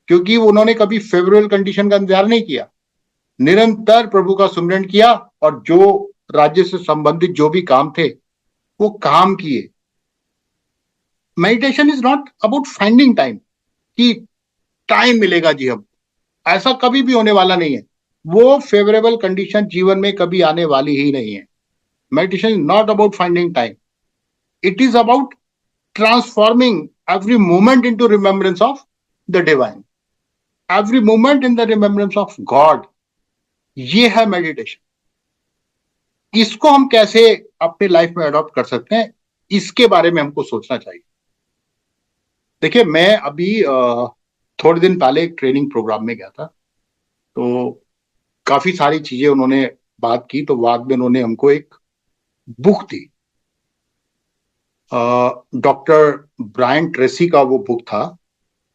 क्योंकि उन्होंने कभी फेवरेबल कंडीशन का इंतजार नहीं किया। निरंतर प्रभु का सुमिरन किया और जो राज्य से संबंधित जो भी काम थे वो काम किए। Meditation is not about finding time कि टाइम मिलेगा जी, हम ऐसा कभी भी होने वाला नहीं है। वो फेवरेबल कंडीशन जीवन में कभी आने वाली ही नहीं है। Meditation is not about finding time, it is about transforming every moment into remembrance of the divine, every moment in the remembrance of God. ये है मेडिटेशन। इसको हम कैसे अपने लाइफ में अडॉप्ट कर सकते हैं, इसके बारे में हमको सोचना चाहिए। देखिए, मैं अभी थोड़े दिन पहले एक ट्रेनिंग प्रोग्राम में गया था, तो काफी सारी चीजें उन्होंने बात की। तो बाद में उन्होंने हमको एक बुक दी, डॉक्टर ब्रायन ट्रेसी का वो बुक था,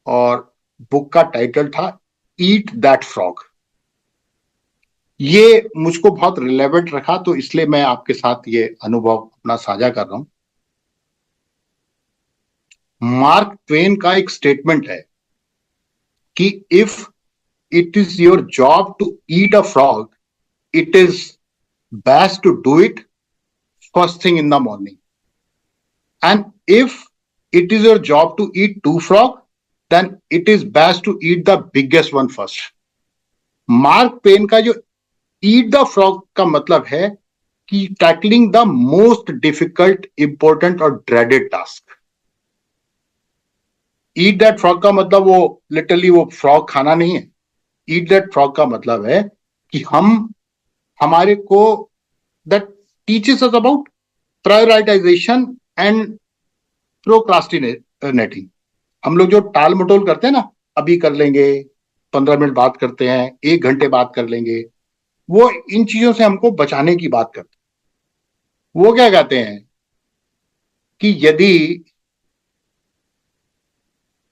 और बुक का टाइटल था ईट दैट फ्रॉग। ये मुझको बहुत रिलेवेंट रखा, तो इसलिए मैं आपके साथ ये अनुभव अपना साझा कर रहा हूं। मार्क ट्वेन का एक स्टेटमेंट है कि if it is your job to eat a frog, it is best to do it first thing in the morning, and if it is your job to eat two frog, then it is best to eat the biggest one first. Mark पेन का जो ईट द फ्रॉग का मतलब है कि tackling the most difficult, important और dreaded task. Eat that frog का मतलब वो लिटरली वो फ्रॉग खाना नहीं है। ईट दैट फ्रॉग का मतलब है कि हमारे को that teaches us about prioritisation and procrastinating. हम लोग जो टाल मटोल करते हैं ना, अभी कर लेंगे, 15 मिनट बात करते हैं, 1 घंटे बात कर लेंगे, वो इन चीजों से हमको बचाने की बात करते हैं। वो क्या कहते हैं कि यदि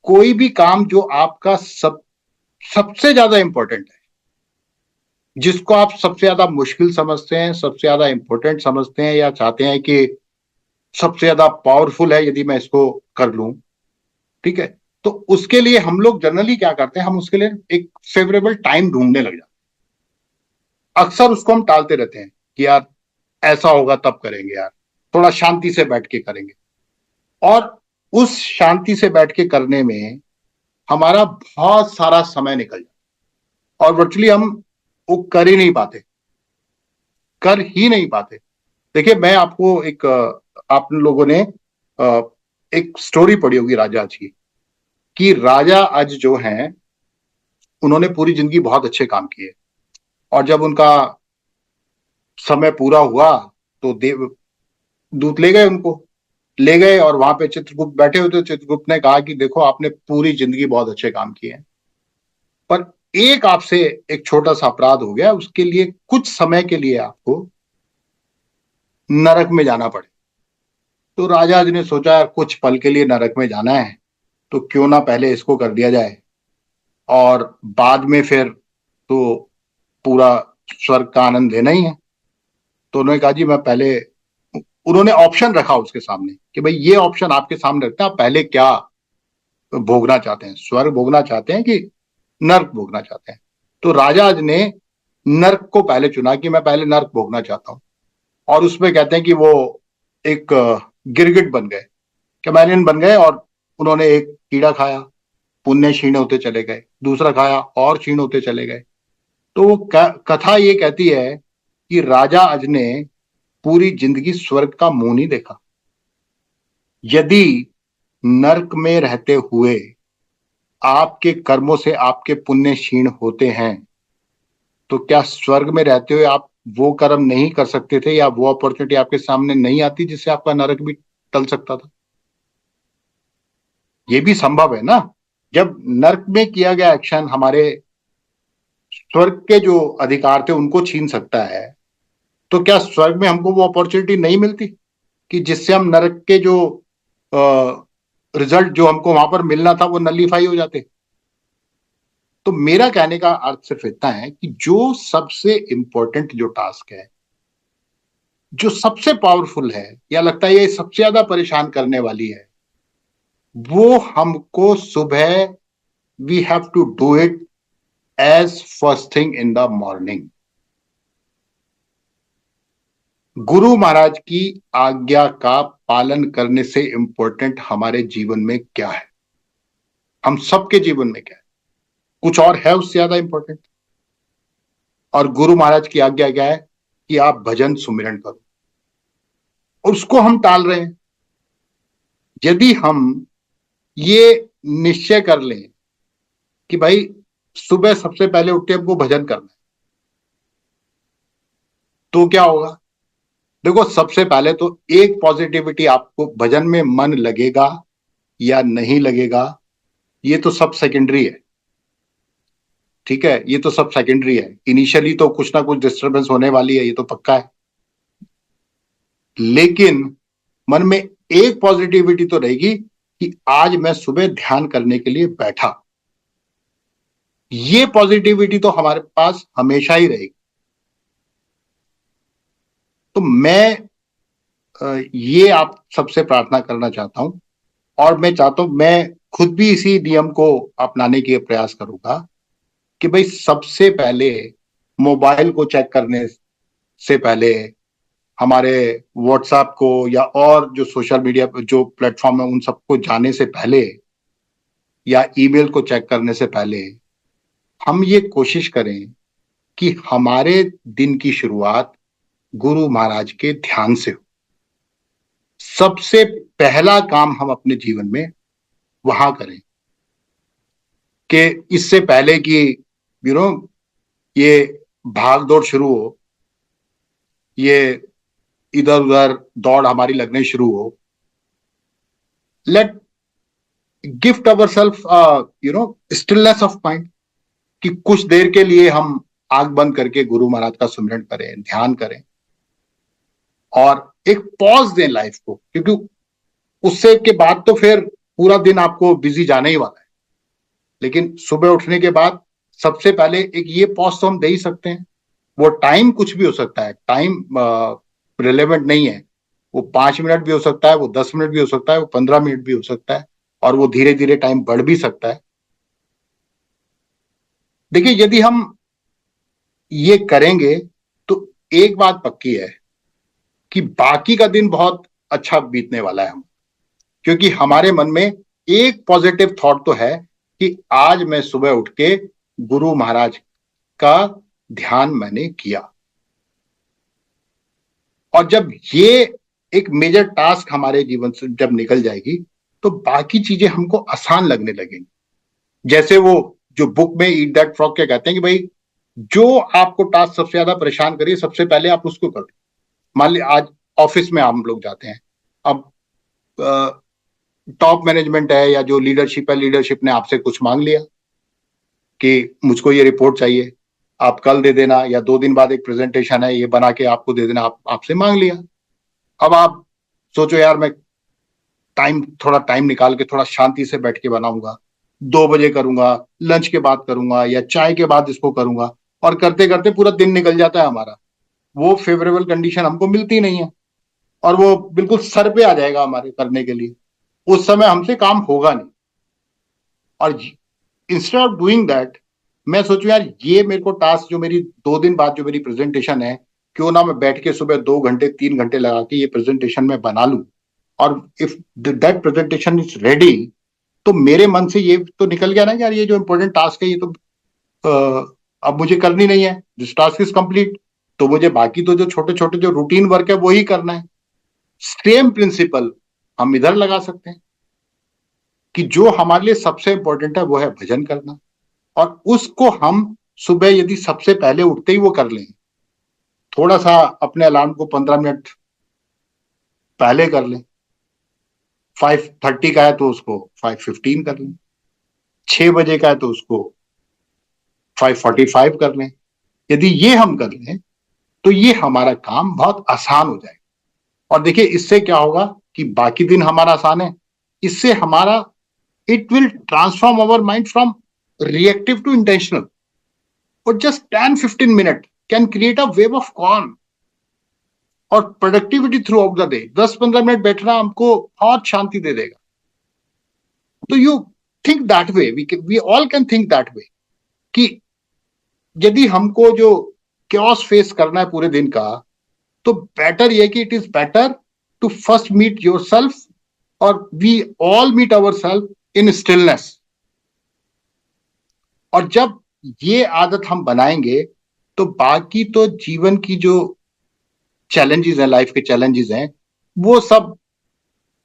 कोई भी काम जो आपका सबसे ज्यादा इंपॉर्टेंट है, जिसको आप सबसे ज्यादा मुश्किल समझते हैं, सबसे ज्यादा इंपॉर्टेंट समझते हैं, या चाहते हैं कि सबसे ज्यादा पावरफुल है यदि मैं इसको कर लूं, ठीक है, तो उसके लिए हम लोग जनरली क्या करते हैं, हम उसके लिए एक फेवरेबल टाइम ढूंढने लग जाते हैं। अक्सर उसको हम टालते रहते हैं कि यार ऐसा होगा तब करेंगे, यार थोड़ा शांति से बैठ के करेंगे। और उस शांति से बैठ के करने में हमारा बहुत सारा समय निकल जाता, और वर्चुअली हम वो कर ही नहीं पाते। देखिए, मैं आपको एक आप लोगों ने एक स्टोरी पढ़ी होगी राजा आज की, कि राजा आज जो हैं उन्होंने पूरी जिंदगी बहुत अच्छे काम किए, और जब उनका समय पूरा हुआ तो दूत ले गए, उनको ले गए, और वहां पे चित्रगुप्त बैठे हुए थे। चित्रगुप्त ने कहा कि देखो, आपने पूरी जिंदगी बहुत अच्छे काम किए हैं, पर एक आपसे एक छोटा सा अपराध हो गया, उसके लिए कुछ समय के लिए आपको नरक में जाना पड़े। तो राजा जी ने सोचा, यार कुछ पल के लिए नरक में जाना है तो क्यों ना पहले इसको कर दिया जाए, और बाद में फिर तो पूरा स्वर्ग का आनंद लेना ही है। तो उन्होंने कहा जी, मैं पहले, उन्होंने ऑप्शन रखा उसके सामने कि भाई ये ऑप्शन आपके सामने रखते हैं, आप पहले क्या भोगना चाहते हैं, स्वर्ग भोगना चाहते हैं कि नर्क भोगना चाहते हैं। तो राजा ने नर्क को पहले चुना कि मैं पहले नर्क भोगना चाहता हूं। और उसमें कहते हैं कि वो एक गिरगिट बन गए, कैमेलियन बन गए, और उन्होंने एक कीड़ा खाया, पुण्य क्षीण होते चले गए, दूसरा खाया और क्षीण होते चले गए। तो वो कथा ये कहती है कि राजा अज ने पूरी जिंदगी स्वर्ग का मुंह नहीं देखा। यदि नरक में रहते हुए आपके कर्मों से आपके पुण्य क्षीण होते हैं, तो क्या स्वर्ग में रहते हुए आप वो कर्म नहीं कर सकते थे, या वो अपॉर्चुनिटी आपके सामने नहीं आती जिससे आपका नरक भी टल सकता था? ये भी संभव है ना। जब नरक में किया गया एक्शन हमारे स्वर्ग के जो अधिकार थे उनको छीन सकता है, तो क्या स्वर्ग में हमको वो अपॉर्चुनिटी नहीं मिलती कि जिससे हम नरक के जो रिजल्ट जो हमको वहां पर मिलना था वो नलीफाई हो जाते? तो मेरा कहने का अर्थ सिर्फ इतना है कि जो सबसे इंपॉर्टेंट जो टास्क है, जो सबसे पावरफुल है, या लगता है ये सबसे ज्यादा परेशान करने वाली है, वो हमको सुबह we have to do it as first thing in the morning. Guru Maharaj की आज्ञा का पालन करने से इंपॉर्टेंट हमारे जीवन में क्या है? हम सबके जीवन में क्या है? कुछ और है उससे ज्यादा इंपॉर्टेंट? और गुरु महाराज की आज्ञा क्या है? कि आप भजन सुमिरन करो, और उसको हम टाल रहे हैं। यदि हम ये निश्चय कर लें कि भाई सुबह सबसे पहले उठ के हमको भजन करना है, तो क्या होगा? देखो, सबसे पहले तो एक पॉजिटिविटी, आपको भजन में मन लगेगा या नहीं लगेगा ये तो सब सेकेंडरी है, ठीक है? ये तो सब सेकेंडरी है। इनिशियली तो कुछ ना कुछ डिस्टरबेंस होने वाली है, ये तो पक्का है, लेकिन मन में एक पॉजिटिविटी तो रहेगी कि आज मैं सुबह ध्यान करने के लिए बैठा। ये पॉजिटिविटी तो हमारे पास हमेशा ही रहेगी। तो मैं ये आप सबसे प्रार्थना करना चाहता हूं, और मैं चाहता हूं, मैं खुद भी इसी नियम को अपनाने के प्रयास करूंगा कि भाई सबसे पहले मोबाइल को चेक करने से पहले, हमारे व्हाट्सएप को या और जो सोशल मीडिया पर जो प्लेटफॉर्म है उन सबको जाने से पहले, या ईमेल को चेक करने से पहले, हम ये कोशिश करें कि हमारे दिन की शुरुआत गुरु महाराज के ध्यान से हो। सबसे पहला काम हम अपने जीवन में वहां करें, कि इससे पहले कि ये भाग दौड़ शुरू हो, ये इधर उधर दौड़ हमारी लगने शुरू हो, let gift our self stillness of mind, कि कुछ देर के लिए हम आंख बंद करके गुरु महाराज का सुमिरन करें, ध्यान करें, और एक पॉज दें लाइफ को, क्योंकि उससे के बाद तो फिर पूरा दिन आपको बिजी जाने ही वाला है। लेकिन सुबह उठने के बाद सबसे पहले एक ये पॉज तो हम दे ही सकते हैं। वो टाइम कुछ भी हो सकता है, टाइम रिलेवेंट नहीं है। वो 5 मिनट भी हो सकता है, वो 10 मिनट भी हो सकता है, वो 15 मिनट भी हो सकता है, और वो धीरे धीरे टाइम बढ़ भी सकता है। देखिए, यदि हम ये करेंगे तो एक बात पक्की है कि बाकी का दिन बहुत अच्छा बीतने वाला है हम, क्योंकि हमारे मन में एक पॉजिटिव थॉट तो है कि आज मैं सुबह उठ के गुरु महाराज का ध्यान मैंने किया। और जब ये एक मेजर टास्क हमारे जीवन से जब निकल जाएगी, तो बाकी चीजें हमको आसान लगने लगेंगी। जैसे वो जो बुक में ईट दैट फ्रॉग के कहते हैं कि भाई जो आपको टास्क सबसे ज्यादा परेशान करिए, सबसे पहले आप उसको करो। मान ली आज ऑफिस में हम लोग जाते हैं, अब टॉप मैनेजमेंट है या जो लीडरशिप है, लीडरशिप ने आपसे कुछ मांग लिया कि मुझको ये रिपोर्ट चाहिए, आप कल दे देना, या 2 दिन बाद एक प्रेजेंटेशन है, ये बना के आपको दे देना, आपसे मांग लिया। अब आप सोचो यार, मैं थोड़ा टाइम निकाल के थोड़ा शांति से बैठ के बनाऊंगा, 2 बजे करूंगा, लंच के बाद करूंगा, या चाय के बाद इसको करूंगा, और करते करते पूरा दिन निकल जाता है हमारा। वो फेवरेबल कंडीशन हमको मिलती नहीं है, और वो बिल्कुल सर पे आ जाएगा हमारे करने के लिए। उस समय हमसे काम होगा नहीं। और इंस्टेड ऑफ डूइंग दैट, मैं सोचूं यार ये मेरे को टास्क जो मेरी 2 दिन बाद जो मेरी प्रेजेंटेशन है, क्यों ना मैं बैठ के सुबह 2 घंटे 3 घंटे लगा के ये प्रेजेंटेशन में बना लूं, और if that presentation is ready, तो मेरे मन से ये तो निकल गया ना यार, ये जो इंपॉर्टेंट टास्क है ये तो अब मुझे करनी नहीं है, दिस टास्क इज कंप्लीट। तो मुझे बाकी तो जो छोटे छोटे जो रूटीन वर्क है वो ही करना है। सेम प्रिंसिपल हम इधर लगा सकते हैं कि जो हमारे लिए सबसे इंपॉर्टेंट है वो है भजन करना, और उसको हम सुबह यदि सबसे पहले उठते ही वो कर लें, थोड़ा सा अपने अलार्म को 15 मिनट पहले कर लें, 5:30 का है तो उसको 5:15 कर लें, 6 बजे का है तो उसको 5:45 कर लें। यदि ये हम कर लें तो ये हमारा काम बहुत आसान हो जाएगा। और देखिए, इससे क्या होगा कि बाकी दिन हमारा आसान है, इससे हमारा it will transform our mind from reactive to intentional. और just 10-15 minutes can create a wave of calm और productivity throughout the day. 10-15 minute बैठना हमको बहुत शांति दे देगा। तो you think that way, we all can think that way कि यदि हमको जो क्योस फेस करना है पूरे दिन का, तो बेटर ये कि it is better to first meet yourself, और we all meet ourself in stillness. और जब ये आदत हम बनाएंगे तो बाकी तो जीवन की जो चैलेंजेस हैं, लाइफ के चैलेंजेस हैं, वो सब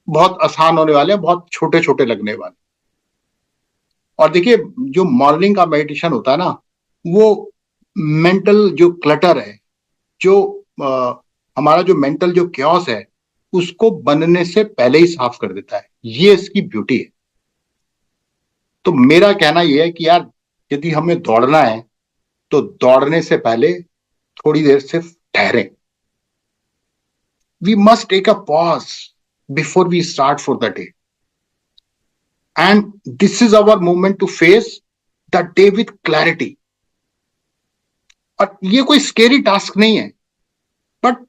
बहुत आसान होने वाले हैं, बहुत छोटे छोटे लगने वाले। और देखिए, जो मॉर्निंग का मेडिटेशन होता है ना, वो मेंटल जो क्लटर है, जो हमारा जो मेंटल जो क्योस है, उसको बनने से पहले ही साफ कर देता है। ये इसकी ब्यूटी है। तो मेरा कहना यह है कि यार, यदि हमें दौड़ना है तो दौड़ने से पहले थोड़ी देर सिर्फ ठहरें। We must take a pause before we start for the day, and this is our moment to face the day with clarity. और ये कोई स्केरी टास्क नहीं है, बट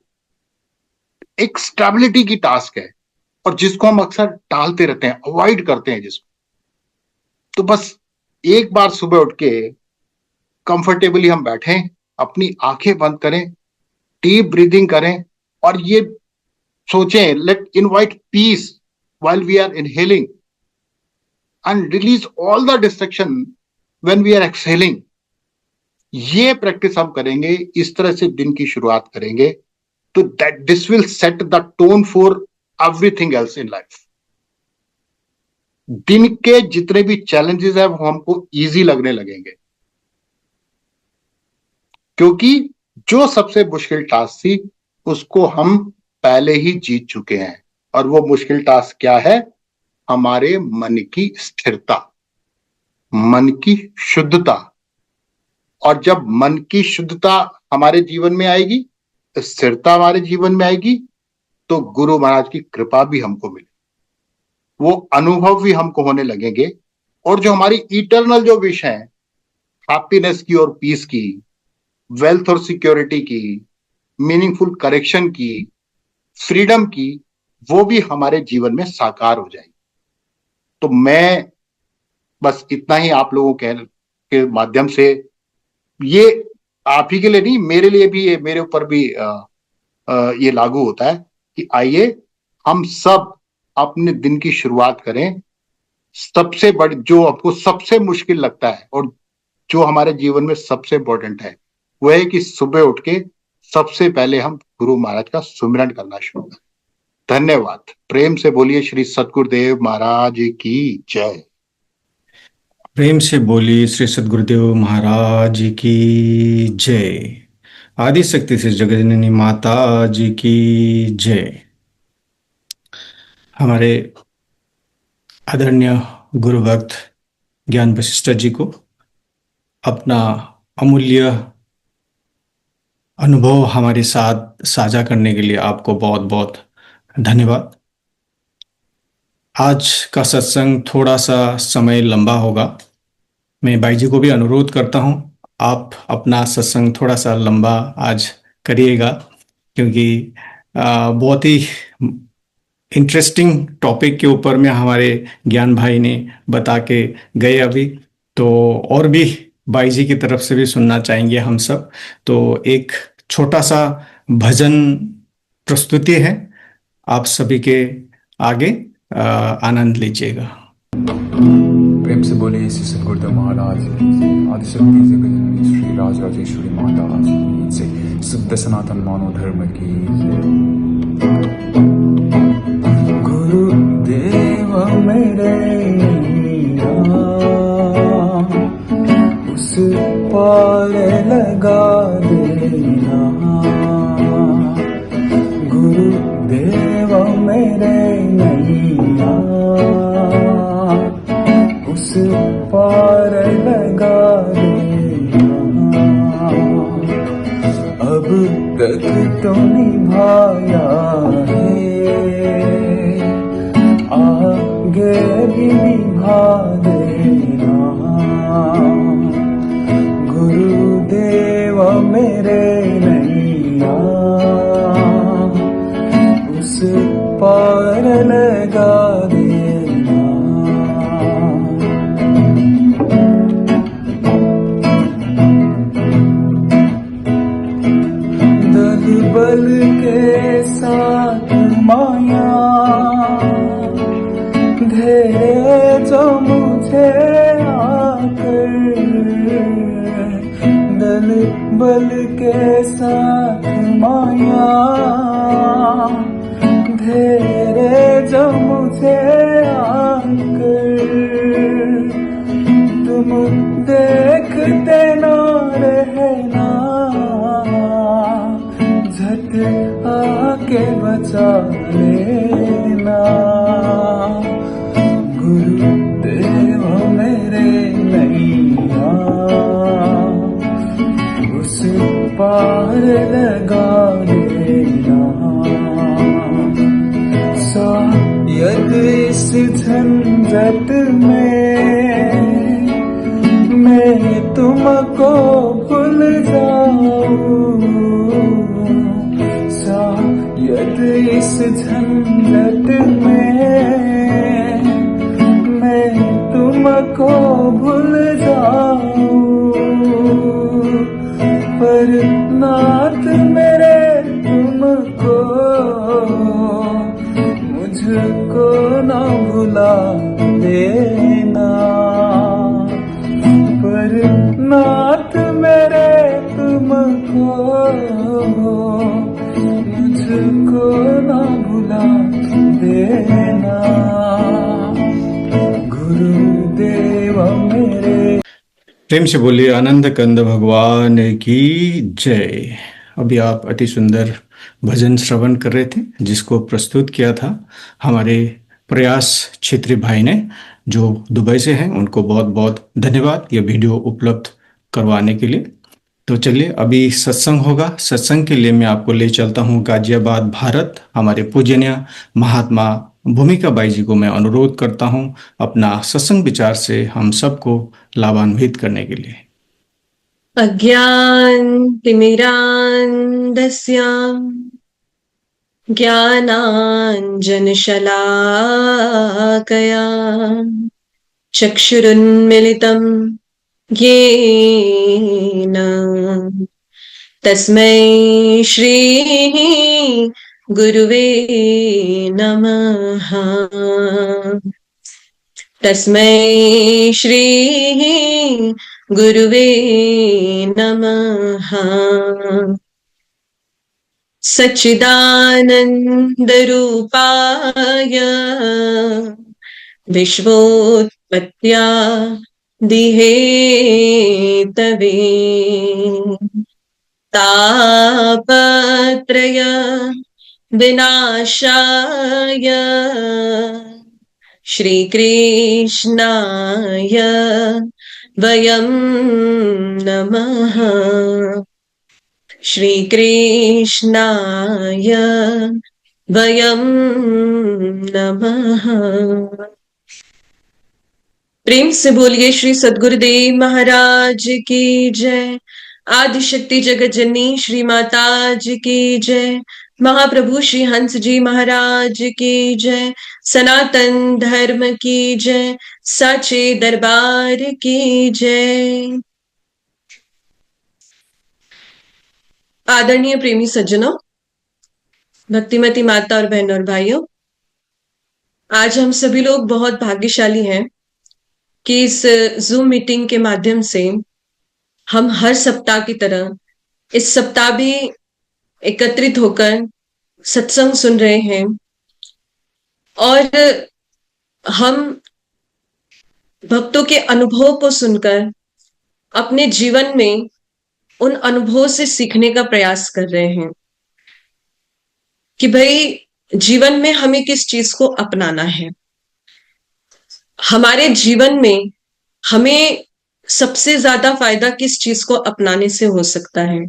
एक स्टेबिलिटी की टास्क है, और जिसको हम अक्सर टालते रहते हैं, अवॉइड करते हैं जिसको। तो बस एक बार सुबह उठ के कंफर्टेबली हम बैठें, अपनी आंखें बंद करें, डीप ब्रीदिंग करें, और ये सोचें, let invite peace while we are inhaling and release all the distraction when we are exhaling। ये प्रैक्टिस हम करेंगे, इस तरह से दिन की शुरुआत करेंगे, तो that this will set the tone for everything else in life। दिन के जितने भी चैलेंजेस है वो हमको इजी लगने लगेंगे, क्योंकि जो सबसे मुश्किल टास्क थी उसको हम पहले ही जीत चुके हैं। और वो मुश्किल टास्क क्या है? हमारे मन की स्थिरता, मन की शुद्धता। और जब मन की शुद्धता हमारे जीवन में आएगी, स्थिरता हमारे जीवन में आएगी, तो गुरु महाराज की कृपा भी हमको मिले, वो अनुभव भी हमको होने लगेंगे। और जो हमारी इटर्नल जो विश है, हैप्पीनेस की और पीस की, वेल्थ और सिक्योरिटी की, मीनिंगफुल करेक्शन की, फ्रीडम की, वो भी हमारे जीवन में साकार हो जाएगी। तो मैं बस इतना ही आप लोगों के माध्यम से, ये आप ही के लिए नहीं, मेरे लिए भी, ये मेरे ऊपर भी ये लागू होता है कि आइए हम सब अपने दिन की शुरुआत करें। सबसे बड़ी, जो आपको सबसे मुश्किल लगता है और जो हमारे जीवन में सबसे इंपॉर्टेंट है, वो है कि सुबह उठ के सबसे पहले हम गुरु महाराज का सुमिरन करना शुरू करें। धन्यवाद। प्रेम से बोलिए श्री सतगुरुदेव महाराज की जय। प्रेम से बोलिए श्री सद्गुरुदेव महाराज की जय। आदि शक्ति से जगजननी माता जी की जय। हमारे आदरणीय गुरु भक्त ज्ञान वशिष्ठ जी को अपना अमूल्य अनुभव हमारे साथ साझा करने के लिए आपको बहुत बहुत धन्यवाद। आज का सत्संग थोड़ा सा समय लंबा होगा। मैं भाई जी को भी अनुरोध करता हूं, आप अपना सत्संग थोड़ा सा लंबा आज करिएगा, क्योंकि बहुत ही इंटरेस्टिंग टॉपिक के ऊपर में हमारे ज्ञान भाई ने बता के गए अभी। तो और भी भाई जी की तरफ से भी सुनना चाहेंगे हम सब। तो एक छोटा सा भजन प्रस्तुति है, आप सभी के आगे आनंद लीजिएगा। प्रेम से बोले श्री सद्गुरुदेव महाराज आदिशक्ति जगजननी श्री राजराजेश्वरी माता जी से शुद्ध सनातन मानव धर्म की गुरुदेव मेरे उस पार लगा देना, गुरुदेव मेरे नैया उस पार लगा देना। अब तक तो निभाया है, आगे भी निभा देना, गुरुदेव मेरे नैया उस पार लगा देना। बल के साथ माया धेरे जो मुझे आकर, तुम देखते ना रहना, झट आके बचा लेना। गुरुदेव मेरे नैया उस पार लगा देना। शायद इस झंझट में मैं तुमको भूल जाऊं, शायद इस झंझट में मैं तुमको भूल जाऊं, पर नाथ मेरे तुमको मुझको ना भुला देना, पर नाथ मेरे तुमको मुझको ना भुला देना। गुरुदेव मेरे। प्रेम से बोलिए आनंद कंद भगवान की जय। अभी आप अति सुंदर भजन श्रवण कर रहे थे, जिसको प्रस्तुत किया था हमारे प्रयास क्षेत्रीय भाई ने, जो दुबई से हैं। उनको बहुत बहुत धन्यवाद ये वीडियो उपलब्ध करवाने के लिए। तो चलिए अभी सत्संग होगा। सत्संग के लिए मैं आपको ले चलता हूँ गाजियाबाद, भारत। हमारे पूजनीय महात्मा भूमिका बाई जी को मैं अनुरोध करता हूँ अपना सत्संग विचार से हम सबको लाभान्वित करने के लिए। अज्ञानतिमिरान्धस्य ज्ञानाञ्जनशलाकया चक्षुरुन्मिलितं येन तस्मै श्री गुरुवे नमः। तस्मै श्री गुरुवे नमः। सच्चिदानन्दरूपाय विश्वोत्पत्त्यादिहेतवे तापत्रय विनाशाय श्रीकृष्णाय वयं नमः। श्रीकृष्णाय वयं नमः। प्रेम से बोलिए श्री सद्गुरुदेव महाराज की जय। आदिशक्ति जगत जननी श्री माता जी की जय। महाप्रभु श्री हंस जी महाराज की जय। सनातन धर्म की जय। साचे दरबार की जय। आदरणीय प्रेमी सज्जनों, भक्तिमती माता और बहनों और भाइयों, आज हम सभी लोग बहुत भाग्यशाली हैं कि इस जूम मीटिंग के माध्यम से हम हर सप्ताह की तरह इस सप्ताह भी एकत्रित होकर सत्संग सुन रहे हैं और हम भक्तों के अनुभव को सुनकर अपने जीवन में उन अनुभवों से सीखने का प्रयास कर रहे हैं कि भाई जीवन में हमें किस चीज को अपनाना है। हमारे जीवन में हमें सबसे ज्यादा फायदा किस चीज को अपनाने से हो सकता है।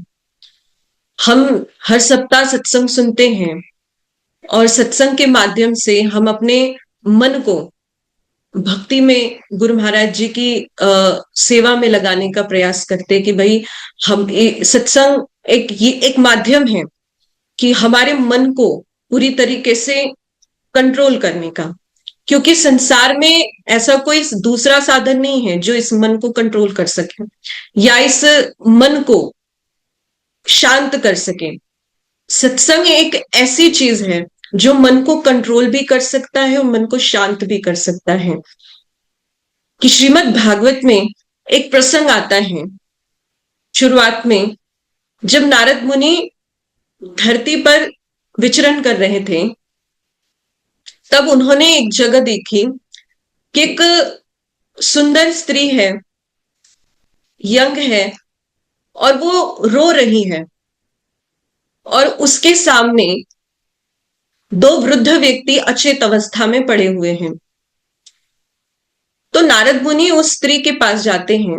हम हर सप्ताह सत्संग सुनते हैं और सत्संग के माध्यम से हम अपने मन को भक्ति में गुरु महाराज जी की सेवा में लगाने का प्रयास करते हैं कि भाई हम सत्संग ये एक माध्यम है कि हमारे मन को पूरी तरीके से कंट्रोल करने का, क्योंकि संसार में ऐसा कोई दूसरा साधन नहीं है जो इस मन को कंट्रोल कर सके या इस मन को शांत कर सके। सत्संग एक ऐसी चीज है जो मन को कंट्रोल भी कर सकता है और मन को शांत भी कर सकता है। कि श्रीमद् भागवत में एक प्रसंग आता है शुरुआत में जब नारद मुनि धरती पर विचरण कर रहे थे, तब उन्होंने एक जगह देखी कि एक सुंदर स्त्री है, यंग है, और वो रो रही है, और उसके सामने दो वृद्ध व्यक्ति अचेत अवस्था में पड़े हुए हैं। तो नारद मुनि उस स्त्री के पास जाते हैं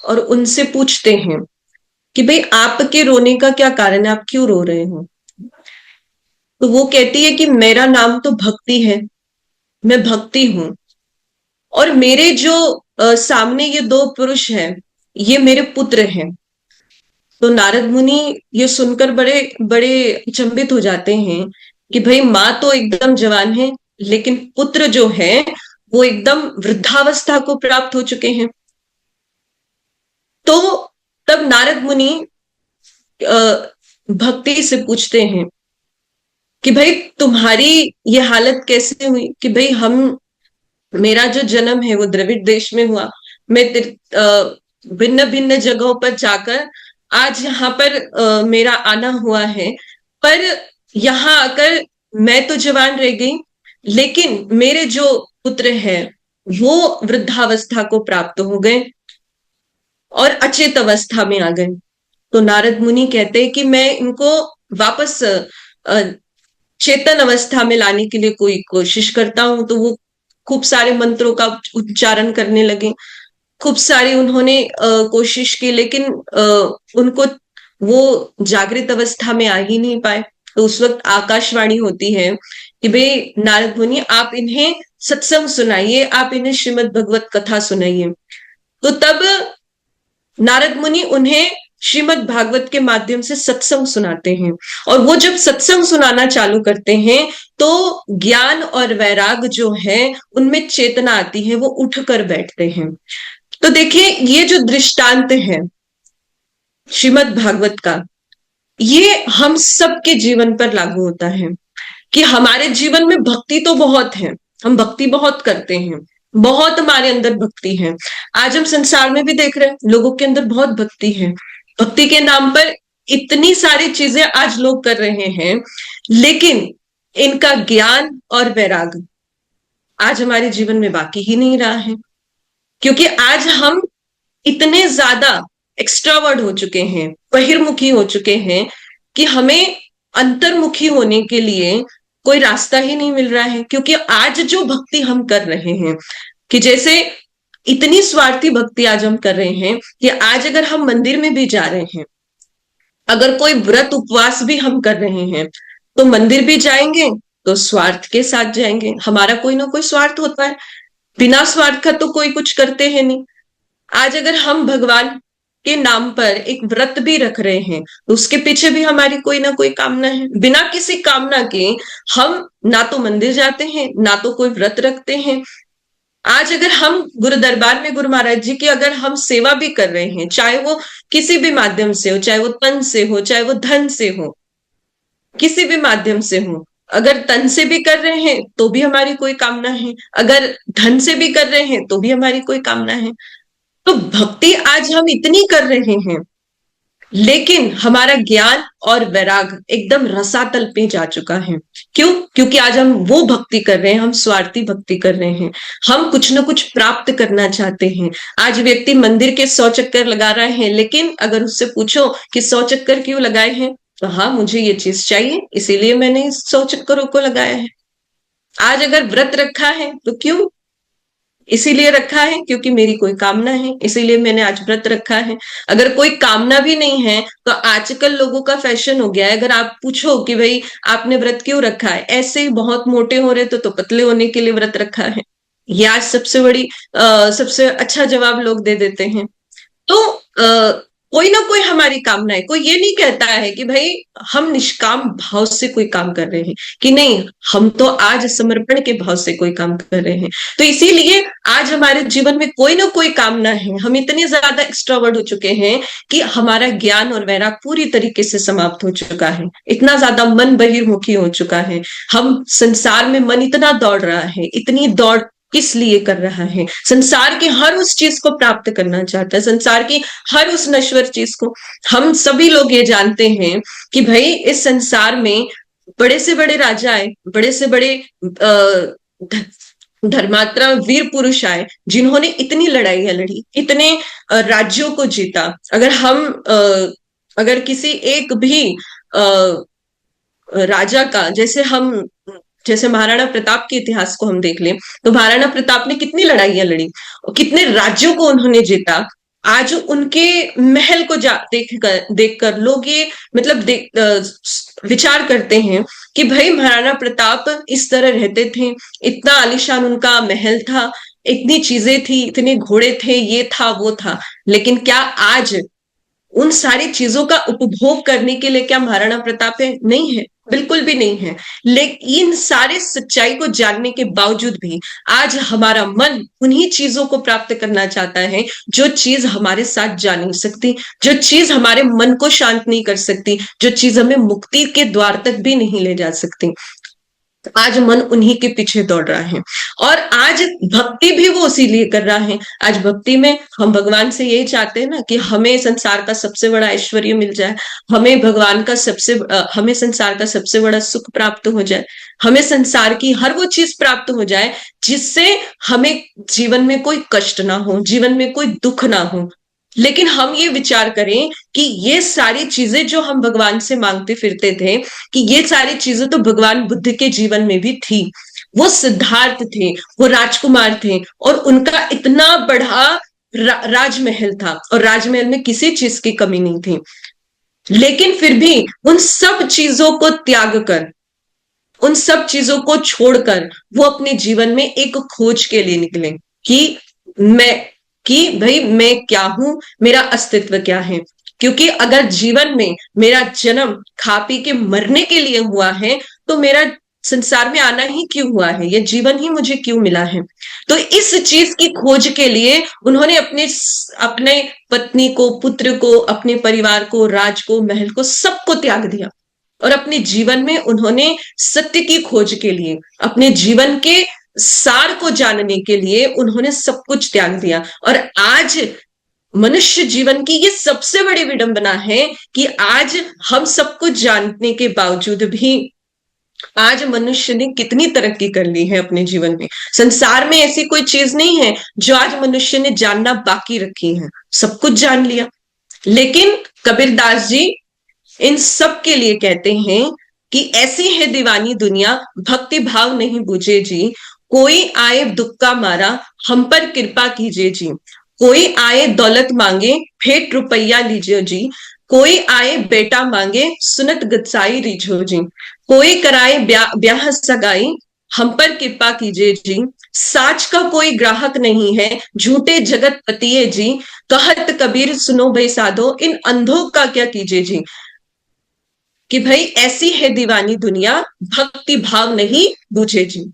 और उनसे पूछते हैं कि भाई आपके रोने का क्या कारण है, आप क्यों रो रहे हो? तो वो कहती है कि मेरा नाम तो भक्ति है, मैं भक्ति हूं, और मेरे जो सामने ये दो पुरुष हैं, ये मेरे पुत्र हैं। तो नारद मुनि ये सुनकर बड़े बड़े अचंभित हो जाते हैं कि भाई माँ तो एकदम जवान है, लेकिन पुत्र जो है वो एकदम वृद्धावस्था को प्राप्त हो चुके हैं। तो तब नारद मुनि भक्ति से पूछते हैं कि भाई तुम्हारी ये हालत कैसे हुई? कि भाई मेरा जो जन्म है वो द्रविड़ देश में हुआ, मैं भिन्न भिन्न जगहों पर जाकर आज यहाँ पर मेरा आना हुआ है, पर यहाँ आकर मैं तो जवान रह गई, लेकिन मेरे जो पुत्र हैं वो वृद्धावस्था को प्राप्त हो गए और अचेत अवस्था में आ गए। तो नारद मुनि कहते हैं कि मैं इनको वापस चेतन अवस्था में लाने के लिए कोई कोशिश करता हूं। तो वो खूब सारे मंत्रों का उच्चारण करने लगे, खूब सारी उन्होंने कोशिश की, लेकिन उनको वो जागृत अवस्था में आ ही नहीं पाए। तो उस वक्त आकाशवाणी होती है कि भाई नारद मुनि आप इन्हें सत्संग सुनाइए, आप इन्हें श्रीमद् भगवत कथा सुनाइए। तो तब नारद मुनि उन्हें श्रीमद् भागवत के माध्यम से सत्संग सुनाते हैं, और वो जब सत्संग सुनाना चालू करते हैं तो ज्ञान और वैराग जो है उनमें चेतना आती है, वो उठकर बैठते हैं। तो देखिए ये जो दृष्टांत है श्रीमद् भागवत का, ये हम सबके जीवन पर लागू होता है कि हमारे जीवन में भक्ति तो बहुत है, हम भक्ति बहुत करते हैं, बहुत हमारे अंदर भक्ति है। आज हम संसार में भी देख रहे हैं लोगों के अंदर बहुत भक्ति है, भक्ति के नाम पर इतनी सारी चीजें आज लोग कर रहे हैं, लेकिन इनका ज्ञान और वैराग आज हमारे जीवन में बाकी ही नहीं रहा है। क्योंकि आज हम इतने ज्यादा एक्स्ट्रावर्ड हो चुके हैं, बहिर्मुखी हो चुके हैं, कि हमें अंतर्मुखी होने के लिए कोई रास्ता ही नहीं मिल रहा है। क्योंकि आज जो भक्ति हम कर रहे हैं, कि जैसे इतनी स्वार्थी भक्ति आज हम कर रहे हैं कि आज अगर हम मंदिर में भी जा रहे हैं, अगर कोई व्रत उपवास भी हम कर रहे हैं, तो मंदिर भी जाएंगे तो स्वार्थ के साथ जाएंगे। हमारा कोई ना कोई स्वार्थ होता है, बिना स्वार्थ का तो कोई कुछ करते हैं नहीं। आज अगर हम भगवान के नाम पर एक व्रत भी रख रहे हैं तो उसके पीछे भी हमारी कोई ना कोई कामना है। बिना किसी कामना के हम ना तो मंदिर जाते हैं, ना तो कोई व्रत रखते हैं। आज अगर हम गुरु दरबार में गुरु महाराज जी की अगर हम सेवा भी कर रहे हैं, चाहे वो किसी भी माध्यम से हो, चाहे वो तन से हो, चाहे वो धन से हो, किसी भी माध्यम से हो, अगर तन से भी कर रहे हैं तो भी हमारी कोई कामना है, अगर धन से भी कर रहे हैं तो भी हमारी कोई कामना है। तो भक्ति आज हम इतनी कर रहे हैं, लेकिन हमारा ज्ञान और वैराग एकदम रसातल पे जा चुका है। क्यों? क्योंकि आज हम वो भक्ति कर रहे हैं, हम स्वार्थी भक्ति कर रहे हैं, हम कुछ ना कुछ प्राप्त करना चाहते हैं। आज व्यक्ति मंदिर के 100 चक्कर लगा रहे हैं, लेकिन अगर उससे पूछो कि 100 चक्कर क्यों लगाए हैं, तो हाँ मुझे ये चीज चाहिए इसीलिए मैंने इस 100 चक्करों को लगाया है। आज अगर व्रत रखा है तो क्यों? इसीलिए रखा है क्योंकि मेरी कोई कामना है, इसीलिए मैंने आज व्रत रखा है। अगर कोई कामना भी नहीं है तो आजकल लोगों का फैशन हो गया है, अगर आप पूछो कि भाई आपने व्रत क्यों रखा है, ऐसे ही बहुत मोटे हो रहे तो पतले होने के लिए व्रत रखा है। ये आज सबसे अच्छा जवाब लोग दे देते हैं। तो कोई ना कोई हमारी कामना है। कोई ये नहीं कहता है कि भाई हम निष्काम भाव से कोई काम कर रहे हैं, कि नहीं हम तो आज समर्पण के भाव से कोई काम कर रहे हैं। तो इसीलिए आज हमारे जीवन में कोई ना कोई कामना है। हम इतने ज्यादा एक्स्ट्रावर्ड हो चुके हैं कि हमारा ज्ञान और वैराग पूरी तरीके से समाप्त हो चुका है, इतना ज्यादा मन बहिर्मुखी हो चुका है। हम संसार में मन इतना दौड़ रहा है, इतनी दौड़ किस लिए कर रहा है? संसार की हर उस चीज को प्राप्त करना चाहता है, संसार की हर उस नश्वर चीज को। हम सभी लोग ये जानते हैं कि भाई इस संसार में बड़े से बड़े राजा आए, बड़े से बड़े धर्मात्मा वीर पुरुष आए, जिन्होंने इतनी लड़ाइयां लड़ी, इतने राज्यों को जीता। अगर किसी एक भी राजा का, जैसे महाराणा प्रताप के इतिहास को हम देख लें, तो महाराणा प्रताप ने कितनी लड़ाइयां लड़ी, कितने राज्यों को उन्होंने जीता। आज उनके महल को देखकर लोग ये मतलब विचार करते हैं कि भाई महाराणा प्रताप इस तरह रहते थे, इतना आलीशान उनका महल था, इतनी चीजें थी, इतने घोड़े थे, ये था वो था। लेकिन क्या आज उन सारी चीजों का उपभोग करने के लिए क्या महाराणा प्रताप है? नहीं है, बिल्कुल भी नहीं है। लेकिन इन सारे सच्चाई को जानने के बावजूद भी आज हमारा मन उन्हीं चीजों को प्राप्त करना चाहता है जो चीज हमारे साथ जा नहीं सकती, जो चीज हमारे मन को शांत नहीं कर सकती, जो चीज हमें मुक्ति के द्वार तक भी नहीं ले जा सकती। आज मन उन्हीं के पीछे दौड़ रहा है, और आज भक्ति भी वो इसीलिए कर रहा है। आज भक्ति में हम भगवान से यही चाहते हैं ना कि हमें संसार का सबसे बड़ा ऐश्वर्य मिल जाए, हमें संसार का सबसे बड़ा सुख प्राप्त हो जाए, हमें संसार की हर वो चीज प्राप्त हो जाए जिससे हमें जीवन में कोई कष्ट ना हो, जीवन में कोई दुख ना हो। लेकिन हम ये विचार करें कि ये सारी चीजें जो हम भगवान से मांगते फिरते थे, कि ये सारी चीजें तो भगवान बुद्ध के जीवन में भी थी। वो सिद्धार्थ थे, वो राजकुमार थे, और उनका इतना बड़ा राजमहल था, और राजमहल में किसी चीज की कमी नहीं थी। लेकिन फिर भी उन सब चीजों को त्याग कर, उन सब चीजों को छोड़कर वो अपने जीवन में एक खोज के लिए निकले कि भाई मैं क्या हूं, मेरा अस्तित्व क्या है। क्योंकि अगर जीवन में मेरा जन्म खा पी के मरने के लिए हुआ है, तो मेरा संसार में आना ही क्यों हुआ है, यह जीवन ही मुझे क्यों मिला है। तो इस चीज की खोज के लिए उन्होंने अपने पत्नी को, पुत्र को, अपने परिवार को, राज को, महल को, सबको त्याग दिया, और अपने जीवन में उन्होंने सत्य की खोज के लिए, अपने जीवन के सार को जानने के लिए उन्होंने सब कुछ त्याग दिया। और आज मनुष्य जीवन की ये सबसे बड़ी विडंबना है कि आज हम सब कुछ जानने के बावजूद भी आज मनुष्य ने कितनी तरक्की कर ली है अपने जीवन में। संसार में ऐसी कोई चीज नहीं है जो आज मनुष्य ने जानना बाकी रखी है, सब कुछ जान लिया। लेकिन कबीरदास जी इन सब के लिए कहते हैं कि ऐसी है दीवानी दुनिया, भक्ति भाव नहीं बूझे जी। कोई आए दुख का मारा, हम पर कृपा कीजिए जी। कोई आए दौलत मांगे, फेट रुपया लीजिए जी। कोई आए बेटा मांगे, सुनत गदसाई रीझो जी। कोई कराए ब्याह सगाई, हम पर कृपा कीजिए जी। साच का कोई ग्राहक नहीं है, झूठे जगत पतिये जी। कहत कबीर सुनो भाई साधो, इन अंधों का क्या कीजिए जी। कि भाई ऐसी है दीवानी दुनिया, भक्ति भाव नहीं बूझे जी।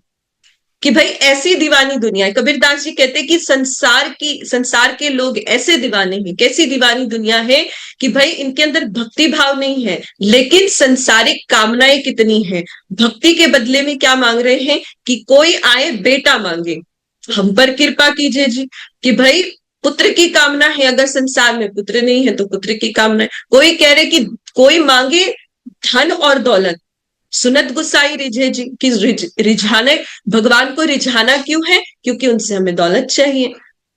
कि भाई ऐसी दीवानी दुनिया है। कबीरदास जी कहते हैं कि संसार के लोग ऐसे दीवाने हैं। कैसी दीवानी दुनिया है कि भाई इनके अंदर भक्ति भाव नहीं है, लेकिन संसारिक कामनाएं कितनी है। भक्ति के बदले में क्या मांग रहे हैं कि कोई आए बेटा मांगे, हम पर कृपा कीजिए जी। कि भाई पुत्र की कामना है, अगर संसार में पुत्र नहीं है तो पुत्र की कामना है। कोई कह रहे कि कोई मांगे धन और दौलत, सुनत गुसाई रिझे जी। कि रिझाने, भगवान को रिझाना क्यों है? क्योंकि उनसे हमें दौलत चाहिए,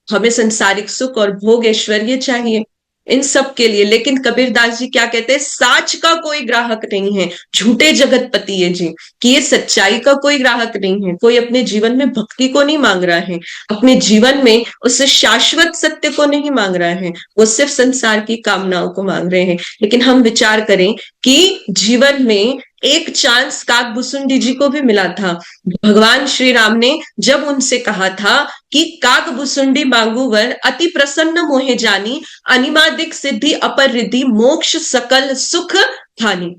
हमें संसारिक सुख और भोग ऐश्वर्य चाहिए, इन सब के लिए। लेकिन कबीरदास जी क्या कहते हैं? साच का कोई ग्राहक नहीं है, झूठे जगत पति है जी। कि ये सच्चाई का कोई ग्राहक नहीं है। कोई अपने जीवन में भक्ति को नहीं मांग रहा है, अपने जीवन में उस शाश्वत सत्य को नहीं मांग रहा है, वो सिर्फ संसार की कामनाओं को मांग रहे हैं। लेकिन हम विचार करें कि जीवन में एक चांस काकभुसुंडी जी को भी मिला था। भगवान श्री राम ने जब उनसे कहा था कि काकभुसुंडी मांगू वर, अति प्रसन्न मोहे जानी। अनिमादिक सिद्धि अपर रिद्धि, मोक्ष सकल सुख हानि।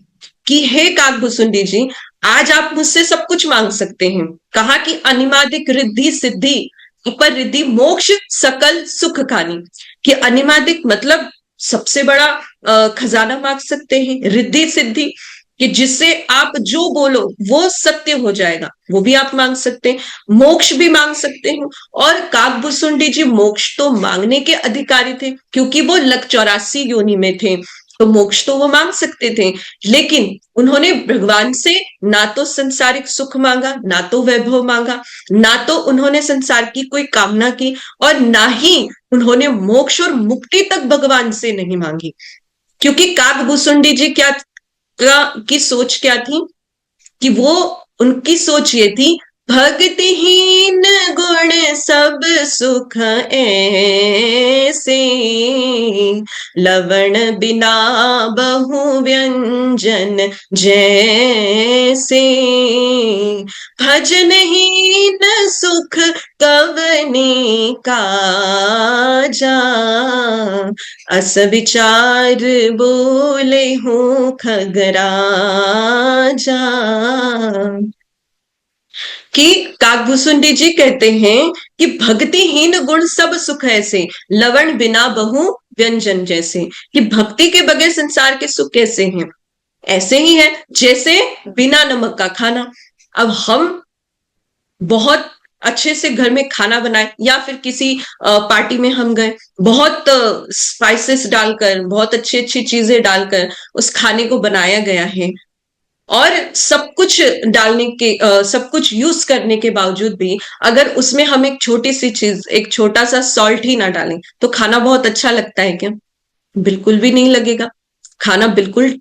कि हे काकभुसुंडी जी, आज आप मुझसे सब कुछ मांग सकते हैं। कहा कि अनिमादिक रिद्धि सिद्धि, अपर रिद्धि, मोक्ष सकल सुख हानि। कि अनिमादिक मतलब सबसे बड़ा खजाना मांग सकते हैं, रिद्धि सिद्धि कि जिससे आप जो बोलो वो सत्य हो जाएगा, वो भी आप मांग सकते हैं। मोक्ष भी मांग सकते हैं। और काकभूसुंडी जी मोक्ष तो मांगने के अधिकारी थे, क्योंकि वो लक 84 योनि में थे, तो मोक्ष तो वो मांग सकते थे। लेकिन उन्होंने भगवान से ना तो संसारिक सुख मांगा, ना तो वैभव मांगा, ना तो उन्होंने संसार की कोई कामना की, और ना ही उन्होंने मोक्ष और मुक्ति तक भगवान से नहीं मांगी। क्योंकि काकभूसुंडी जी की सोच क्या थी कि वो, उनकी सोच ये थी, भक्तिहीन गुण सब सुख ऐसे, लवण बिना बहु व्यंजन जैसे, भजनहीन सुख कवने काजा, अस विचार बोले हूँ खगराजा। कि काकभूसुंडी जी कहते हैं कि भक्तिहीन गुण सब सुख ऐसे, लवण बिना बहु व्यंजन जैसे, कि भक्ति के बगैर संसार के सुख कैसे हैं? ऐसे ही है जैसे बिना नमक का खाना। अब हम बहुत अच्छे से घर में खाना बनाए, या फिर किसी पार्टी में हम गए, बहुत स्पाइसेस डालकर, बहुत अच्छी अच्छी चीजें डालकर उस खाने को बनाया गया है, और सब कुछ डालने के सब कुछ यूज करने के बावजूद भी अगर उसमें हम एक छोटी सी चीज, एक छोटा सा सॉल्ट ही ना डालें, तो खाना बहुत अच्छा लगता है क्या? बिल्कुल भी नहीं लगेगा। खाना बिल्कुल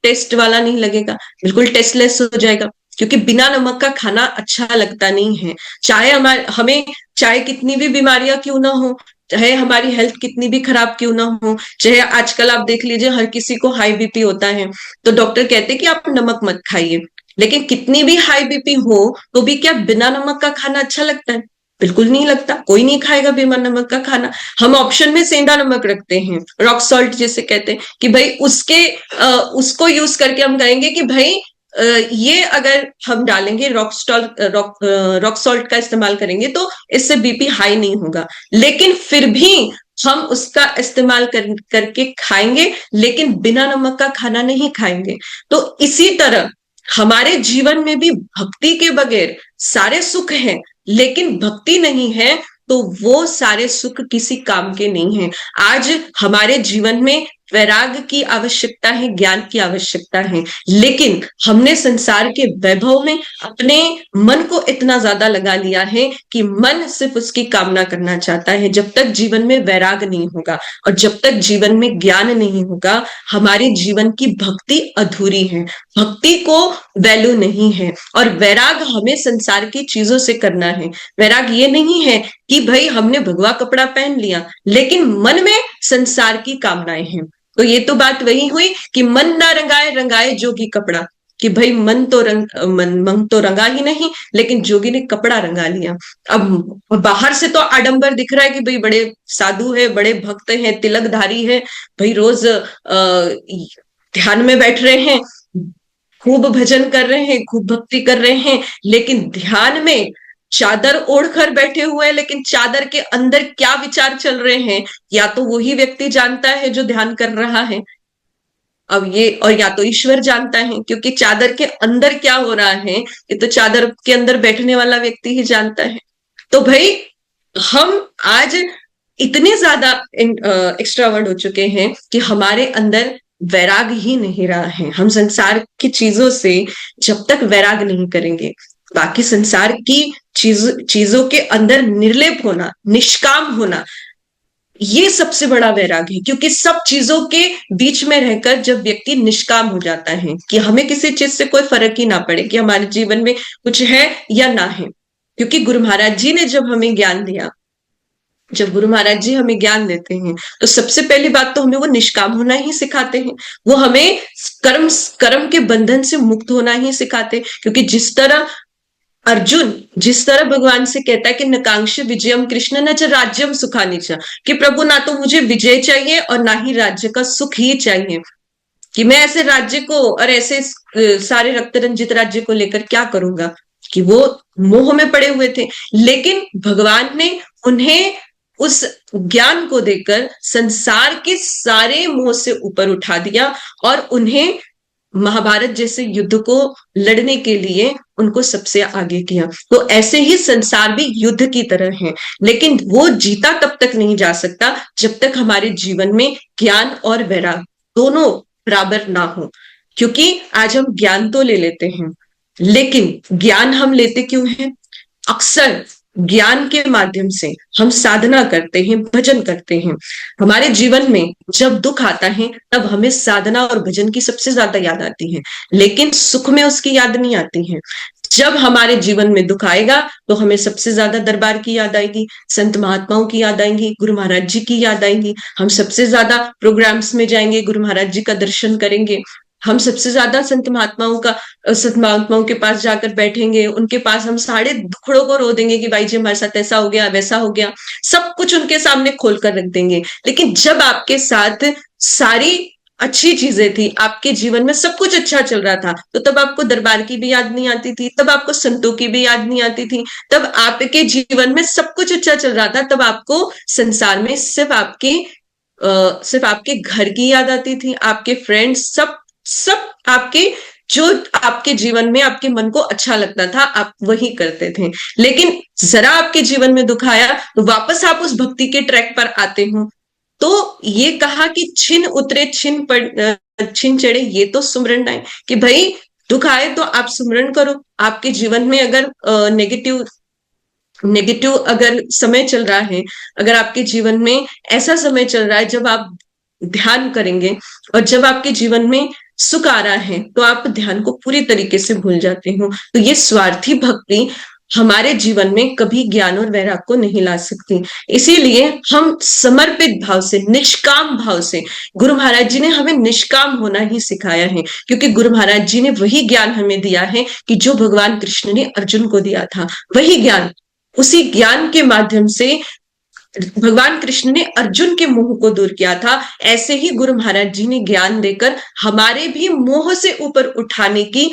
टेस्ट वाला नहीं लगेगा, बिल्कुल टेस्टलेस हो जाएगा, क्योंकि बिना नमक का खाना अच्छा लगता नहीं है। चाहे हमें चाहे कितनी भी बीमारियां क्यों ना हो, चाहे हमारी हेल्थ कितनी भी खराब क्यों ना हो, चाहे आजकल आप देख लीजिए हर किसी को हाई बीपी होता है, तो डॉक्टर कहते हैं कि आप नमक मत खाइए। लेकिन कितनी भी हाई बीपी हो तो भी क्या बिना नमक का खाना अच्छा लगता है? बिल्कुल नहीं लगता। कोई नहीं खाएगा बिना नमक का खाना। हम ऑप्शन में सेंधा नमक रखते हैं, रॉक सॉल्ट जिसे कहते हैं, कि भाई उसको यूज करके हम कहेंगे कि भाई ये अगर हम डालेंगे रॉक सॉल्ट का इस्तेमाल करेंगे तो इससे बीपी हाई नहीं होगा। लेकिन फिर भी हम उसका इस्तेमाल करके खाएंगे, लेकिन बिना नमक का खाना नहीं खाएंगे। तो इसी तरह हमारे जीवन में भी भक्ति के बगैर सारे सुख हैं, लेकिन भक्ति नहीं है तो वो सारे सुख किसी काम के नहीं हैं। आज हमारे जीवन में वैराग्य की आवश्यकता है, ज्ञान की आवश्यकता है, लेकिन हमने संसार के वैभव में अपने मन को इतना ज्यादा लगा लिया है कि मन सिर्फ उसकी कामना करना चाहता है। जब तक जीवन में वैराग्य नहीं होगा और जब तक जीवन में ज्ञान नहीं होगा, हमारे जीवन की भक्ति अधूरी है, भक्ति को वैल्यू नहीं है। और वैराग हमें संसार की चीजों से करना है। वैराग ये नहीं है कि भाई हमने भगवा कपड़ा पहन लिया लेकिन मन में संसार की कामनाएं हैं। तो ये तो बात वही हुई कि मन ना रंगाए रंगाए जोगी कपड़ा, कि भाई मन तो रंगा ही नहीं, लेकिन जोगी ने कपड़ा रंगा लिया। अब बाहर से तो आडंबर दिख रहा है कि भाई बड़े साधु है, बड़े भक्त हैं, तिलकधारी है, भाई रोज ध्यान में बैठ रहे हैं, खूब भजन कर रहे हैं, खूब भक्ति कर रहे हैं, लेकिन ध्यान में चादर ओढ़कर बैठे हुए हैं, लेकिन चादर के अंदर क्या विचार चल रहे हैं या तो वही व्यक्ति जानता है जो ध्यान कर रहा है, अब ये, और या तो ईश्वर जानता है, क्योंकि चादर के अंदर क्या हो रहा है ये तो चादर के अंदर बैठने वाला व्यक्ति ही जानता है। तो भाई हम आज इतने ज्यादा एक्स्ट्रावर्ट हो चुके हैं कि हमारे अंदर वैराग ही नहीं रहा है। हम संसार की चीजों से जब तक वैराग नहीं करेंगे, बाकी संसार की चीजों के अंदर निर्लेप होना, निष्काम होना, ये सबसे बड़ा वैराग है। क्योंकि सब चीजों के बीच में रहकर जब व्यक्ति निष्काम हो जाता है कि हमें किसी चीज से कोई फर्क ही ना पड़े कि हमारे जीवन में कुछ है या ना है। क्योंकि गुरु महाराज जी ने जब हमें ज्ञान दिया, जब गुरु महाराज जी हमें ज्ञान देते हैं तो सबसे पहली बात तो हमें वो निष्काम होना ही सिखाते हैं। वो हमें कर्म के बंधन से मुक्त होना ही सिखाते हैं। क्योंकि जिस तरह अर्जुन जिस तरह भगवान से कहता है कि नकांक्ष विजयम कृष्ण न च राज्यम सुखानि च, कि प्रभु ना तो मुझे विजय चाहिए और ना ही राज्य का सुख ही चाहिए, कि मैं ऐसे राज्य को और ऐसे सारे रक्त रंजित राज्य को लेकर क्या करूंगा, कि वो मोह में पड़े हुए थे। लेकिन भगवान ने उन्हें उस ज्ञान को देकर संसार के सारे मोह से ऊपर उठा दिया और उन्हें महाभारत जैसे युद्ध को लड़ने के लिए उनको सबसे आगे किया। तो ऐसे ही संसार भी युद्ध की तरह है, लेकिन वो जीता तब तक नहीं जा सकता जब तक हमारे जीवन में ज्ञान और वैराग दोनों बराबर ना हो। क्योंकि आज हम ज्ञान तो ले लेते हैं, लेकिन ज्ञान हम लेते क्यों हैं? अक्सर ज्ञान के माध्यम से हम साधना करते हैं, भजन करते हैं। हमारे जीवन में जब दुख आता है तब हमें साधना और भजन की सबसे ज्यादा याद आती है, लेकिन सुख में उसकी याद नहीं आती है। जब हमारे जीवन में दुख आएगा तो हमें सबसे ज्यादा दरबार की याद आएगी, संत महात्माओं की याद आएंगी, गुरु महाराज जी की याद आएंगी। हम सबसे ज्यादा प्रोग्राम्स में जाएंगे, गुरु महाराज जी का दर्शन करेंगे। हम सबसे ज्यादा संत महात्माओं के पास जाकर बैठेंगे, उनके पास हम सारे दुखड़ों को रो देंगे कि भाई जी हमारे साथ ऐसा हो गया, वैसा हो गया, सब कुछ उनके सामने खोल कर रख देंगे। लेकिन जब आपके साथ सारी अच्छी चीजें थी, आपके जीवन में सब कुछ अच्छा चल रहा था, तो तब आपको दरबार की भी याद नहीं आती थी, तब आपको संतों की भी याद नहीं आती थी। तब आपके जीवन में सब कुछ अच्छा चल रहा था, तब आपको संसार में सिर्फ आपके घर की याद आती थी, आपके फ्रेंड्स, सब सब आपके जो आपके जीवन में आपके मन को अच्छा लगता था आप वही करते थे। लेकिन जरा आपके जीवन में दुख आया तो वापस आप उस भक्ति के ट्रैक पर आते हो। तो ये कहा कि छिन उतरे छिन चढ़े ये तो सुमरन आए, कि भाई दुख आए तो आप सुमरन करो। आपके जीवन में अगर नेगेटिव अगर समय चल रहा है, अगर आपके जीवन में ऐसा समय चल रहा है जब आप ध्यान करेंगे और जब आपके जीवन में सुख आ रहा है तो आप ध्यान को पूरी तरीके से भूल जाते हो। तो ये स्वार्थी भक्ति हमारे जीवन में कभी ज्ञान और वैराग को नहीं ला सकती। इसीलिए हम समर्पित भाव से, निष्काम भाव से, गुरु महाराज जी ने हमें निष्काम होना ही सिखाया है, क्योंकि गुरु महाराज जी ने वही ज्ञान हमें दिया है कि जो भगवान कृष्ण ने अर्जुन को दिया था। वही ज्ञान, उसी ज्ञान के माध्यम से भगवान कृष्ण ने अर्जुन के मोह को दूर किया था। ऐसे ही गुरु महाराज जी ने ज्ञान देकर हमारे भी मोह से ऊपर उठाने की,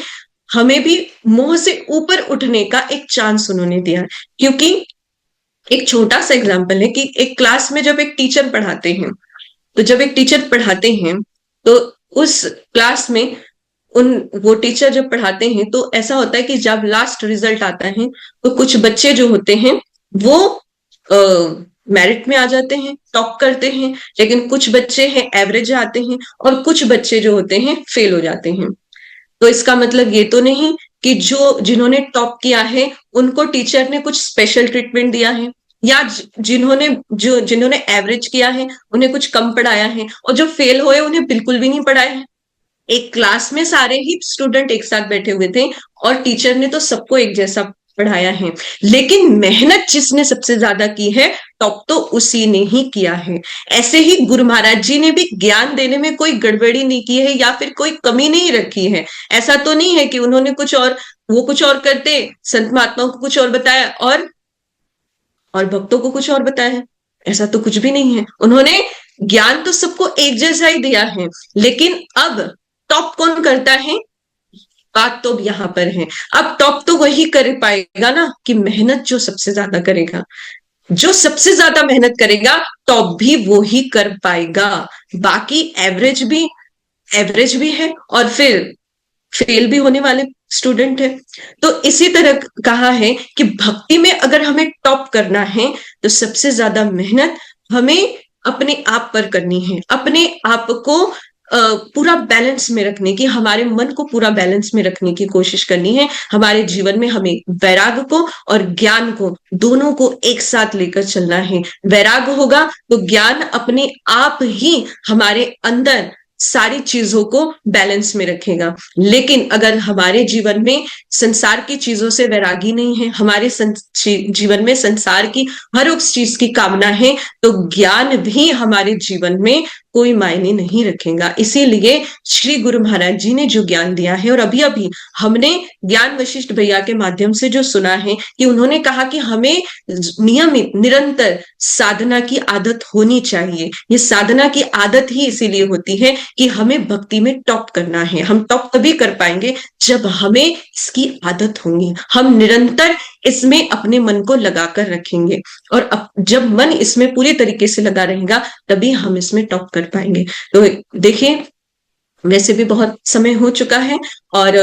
हमें भी मोह से ऊपर उठने का एक चांस उन्होंने दिया। क्योंकि एक छोटा सा एग्जांपल है कि एक क्लास में जब एक टीचर पढ़ाते हैं, तो उस क्लास में वो टीचर जब पढ़ाते हैं तो ऐसा होता है कि जब लास्ट रिजल्ट आता है तो कुछ बच्चे जो होते हैं वो मेरिट में आ जाते हैं, टॉप करते हैं, लेकिन कुछ बच्चे हैं एवरेज आते हैं और कुछ बच्चे जो होते हैं फेल हो जाते हैं। तो इसका मतलब ये तो नहीं कि जिन्होंने टॉप किया है उनको टीचर ने कुछ स्पेशल ट्रीटमेंट दिया है, या जिन्होंने एवरेज किया है उन्हें कुछ कम पढ़ाया है, और जो फेल हुए उन्हें बिल्कुल भी नहीं पढ़ाया है। एक क्लास में सारे ही स्टूडेंट एक साथ बैठे हुए थे और टीचर ने तो सबको एक जैसा पढ़ाया है, लेकिन मेहनत जिसने सबसे ज्यादा की है टॉप तो उसी ने ही किया है। ऐसे ही गुरु महाराज जी ने भी ज्ञान देने में कोई गड़बड़ी नहीं की है या फिर कोई कमी नहीं रखी है। ऐसा तो नहीं है कि उन्होंने कुछ और, वो कुछ और करते, संत महात्माओं को कुछ और बताया और भक्तों को कुछ और बताया। ऐसा तो कुछ भी नहीं है। उन्होंने ज्ञान तो सबको एक जैसा ही दिया है, लेकिन अब टॉप कौन करता है, बात तो यहाँ पर है। अब टॉप तो वही कर पाएगा ना कि मेहनत जो सबसे ज्यादा करेगा, जो सबसे ज्यादा मेहनत करेगा टॉप भी वो ही कर पाएगा। बाकी एवरेज भी है और फिर फेल भी होने वाले स्टूडेंट है। तो इसी तरह कहा है कि भक्ति में अगर हमें टॉप करना है तो सबसे ज्यादा मेहनत हमें अपने आप पर करनी है, अपने आप को पूरा बैलेंस में रखने की, हमारे मन को पूरा बैलेंस में रखने की कोशिश करनी है। हमारे जीवन में हमें वैराग को और ज्ञान को दोनों को एक साथ लेकर चलना है। वैराग होगा तो ज्ञान अपने आप ही हमारे अंदर सारी चीजों को बैलेंस में रखेगा। लेकिन अगर हमारे जीवन में संसार की चीजों से वैरागी नहीं है, हमारे जीवन में संसार की हर उस चीज की कामना है, तो ज्ञान भी हमारे जीवन में कोई मायने नहीं रखेगा। इसीलिए श्री गुरु महाराज जी ने जो ज्ञान दिया है, और अभी अभी हमने ज्ञान वशिष्ठ भैया के माध्यम से जो सुना है कि उन्होंने कहा कि हमें नियमित निरंतर साधना की आदत होनी चाहिए। ये साधना की आदत ही इसीलिए होती है कि हमें भक्ति में टॉप करना है। हम टॉप तभी कर पाएंगे जब हमें इसकी आदत होगी, हम निरंतर इसमें अपने मन को लगाकर रखेंगे, और जब मन इसमें पूरी तरीके से लगा रहेगा तभी हम इसमें टॉप कर पाएंगे। तो देखिए, वैसे भी बहुत समय हो चुका है और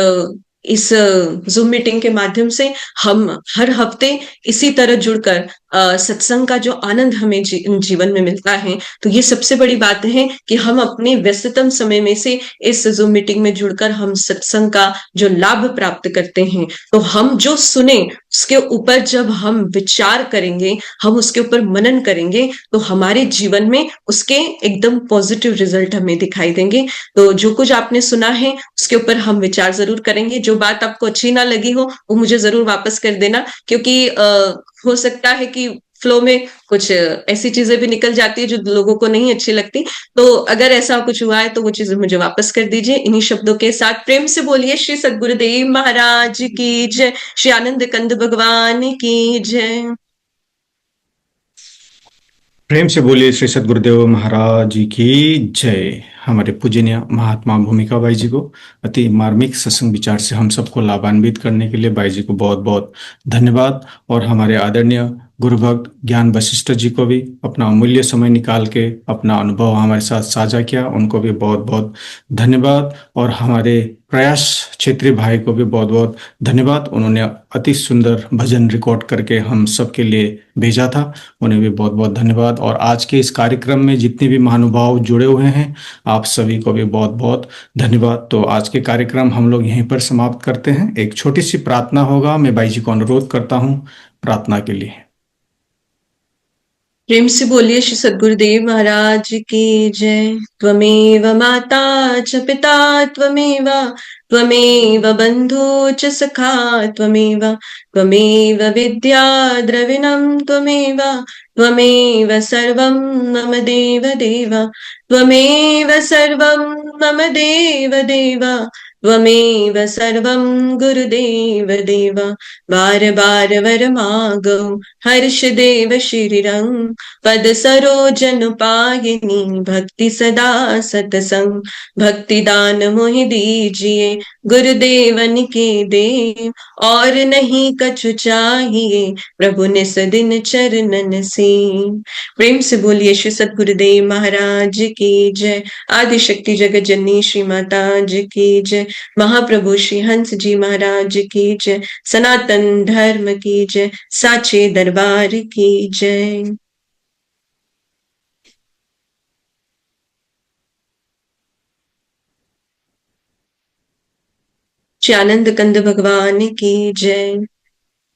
इस जूम मीटिंग के माध्यम से हम हर हफ्ते इसी तरह जुड़कर सत्संग का जो आनंद हमें जीवन में मिलता है, तो ये सबसे बड़ी बात है कि हम अपने व्यस्ततम समय में से इस जूम मीटिंग में जुड़कर हम सत्संग का जो लाभ प्राप्त करते हैं, तो हम जो सुने उसके ऊपर जब हम विचार करेंगे, हम उसके ऊपर मनन करेंगे, तो हमारे जीवन में उसके एकदम पॉजिटिव रिजल्ट हमें दिखाई देंगे। तो जो कुछ आपने सुना है उसके ऊपर हम विचार जरूर करेंगे। जो बात आपको अच्छी ना लगी हो वो मुझे जरूर वापस कर देना, क्योंकि हो सकता है कि फ्लो में कुछ ऐसी चीजें भी निकल जाती है जो लोगों को नहीं अच्छी लगती। तो अगर ऐसा कुछ हुआ है तो वो चीजें मुझे वापस कर दीजिए। इन्हीं शब्दों के साथ प्रेम से बोलिए श्री सद्गुरुदेव महाराज की जय, श्री आनंद कंद भगवान की जय। प्रेम से बोलिए श्री सद्गुरुदेव महाराज जी की जय। हमारे पूजनीय महात्मा भूमिका बाई जी को अति मार्मिक सत्संग विचार से हम सबको लाभान्वित करने के लिए बाई जी को बहुत बहुत धन्यवाद। और हमारे आदरणीय गुरु भक्त ज्ञान वशिष्ठ जी को भी अपना अमूल्य समय निकाल के अपना अनुभव हमारे साथ साझा किया, उनको भी बहुत बहुत धन्यवाद। और हमारे प्रयास क्षेत्रीय भाई को भी बहुत बहुत धन्यवाद, उन्होंने अति सुंदर भजन रिकॉर्ड करके हम सबके लिए भेजा था, उन्हें भी बहुत बहुत धन्यवाद। और आज के इस कार्यक्रम में जितने भी महानुभाव जुड़े हुए हैं आप सभी को भी बहुत बहुत धन्यवाद। तो आज के कार्यक्रम हम लोग यहीं पर समाप्त करते हैं। एक छोटी सी प्रार्थना होगा, मैं बाई जी को अनुरोध करता हूँ प्रार्थना के लिए। प्रेम से बोलिए श्री सद्गुरुदेव महाराज की जय। त्वमेव माता च पिता त्वमेव, त्वमेव बंधु च सखा त्वमेव, त्वमेव विद्या द्रविणं त्वमेव, त्वमेव सर्वं मम देव देव, त्वमेव सर्वं मम देव देव, त्वमेव सर्वं गुरुदेव देव। बार बार वर मागो हर्ष देव श्रीरंग, पद सरोजन पायनी भक्ति सदा सतसंग, भक्ति दान मोहि दीजिए गुरुदेवन के देव, और नहीं कछु चाहिए प्रभु निस दिन चरणन से। प्रेम से बोलिए श्री सद्गुरुदेव महाराज की जय। आदि शक्ति जगत जननी श्री माता जी की जय। महाप्रभु श्री हंस जी महाराज की जय। सनातन धर्म की जय। साचे दरबार की जय। श्री आनंद कंद भगवान की जय।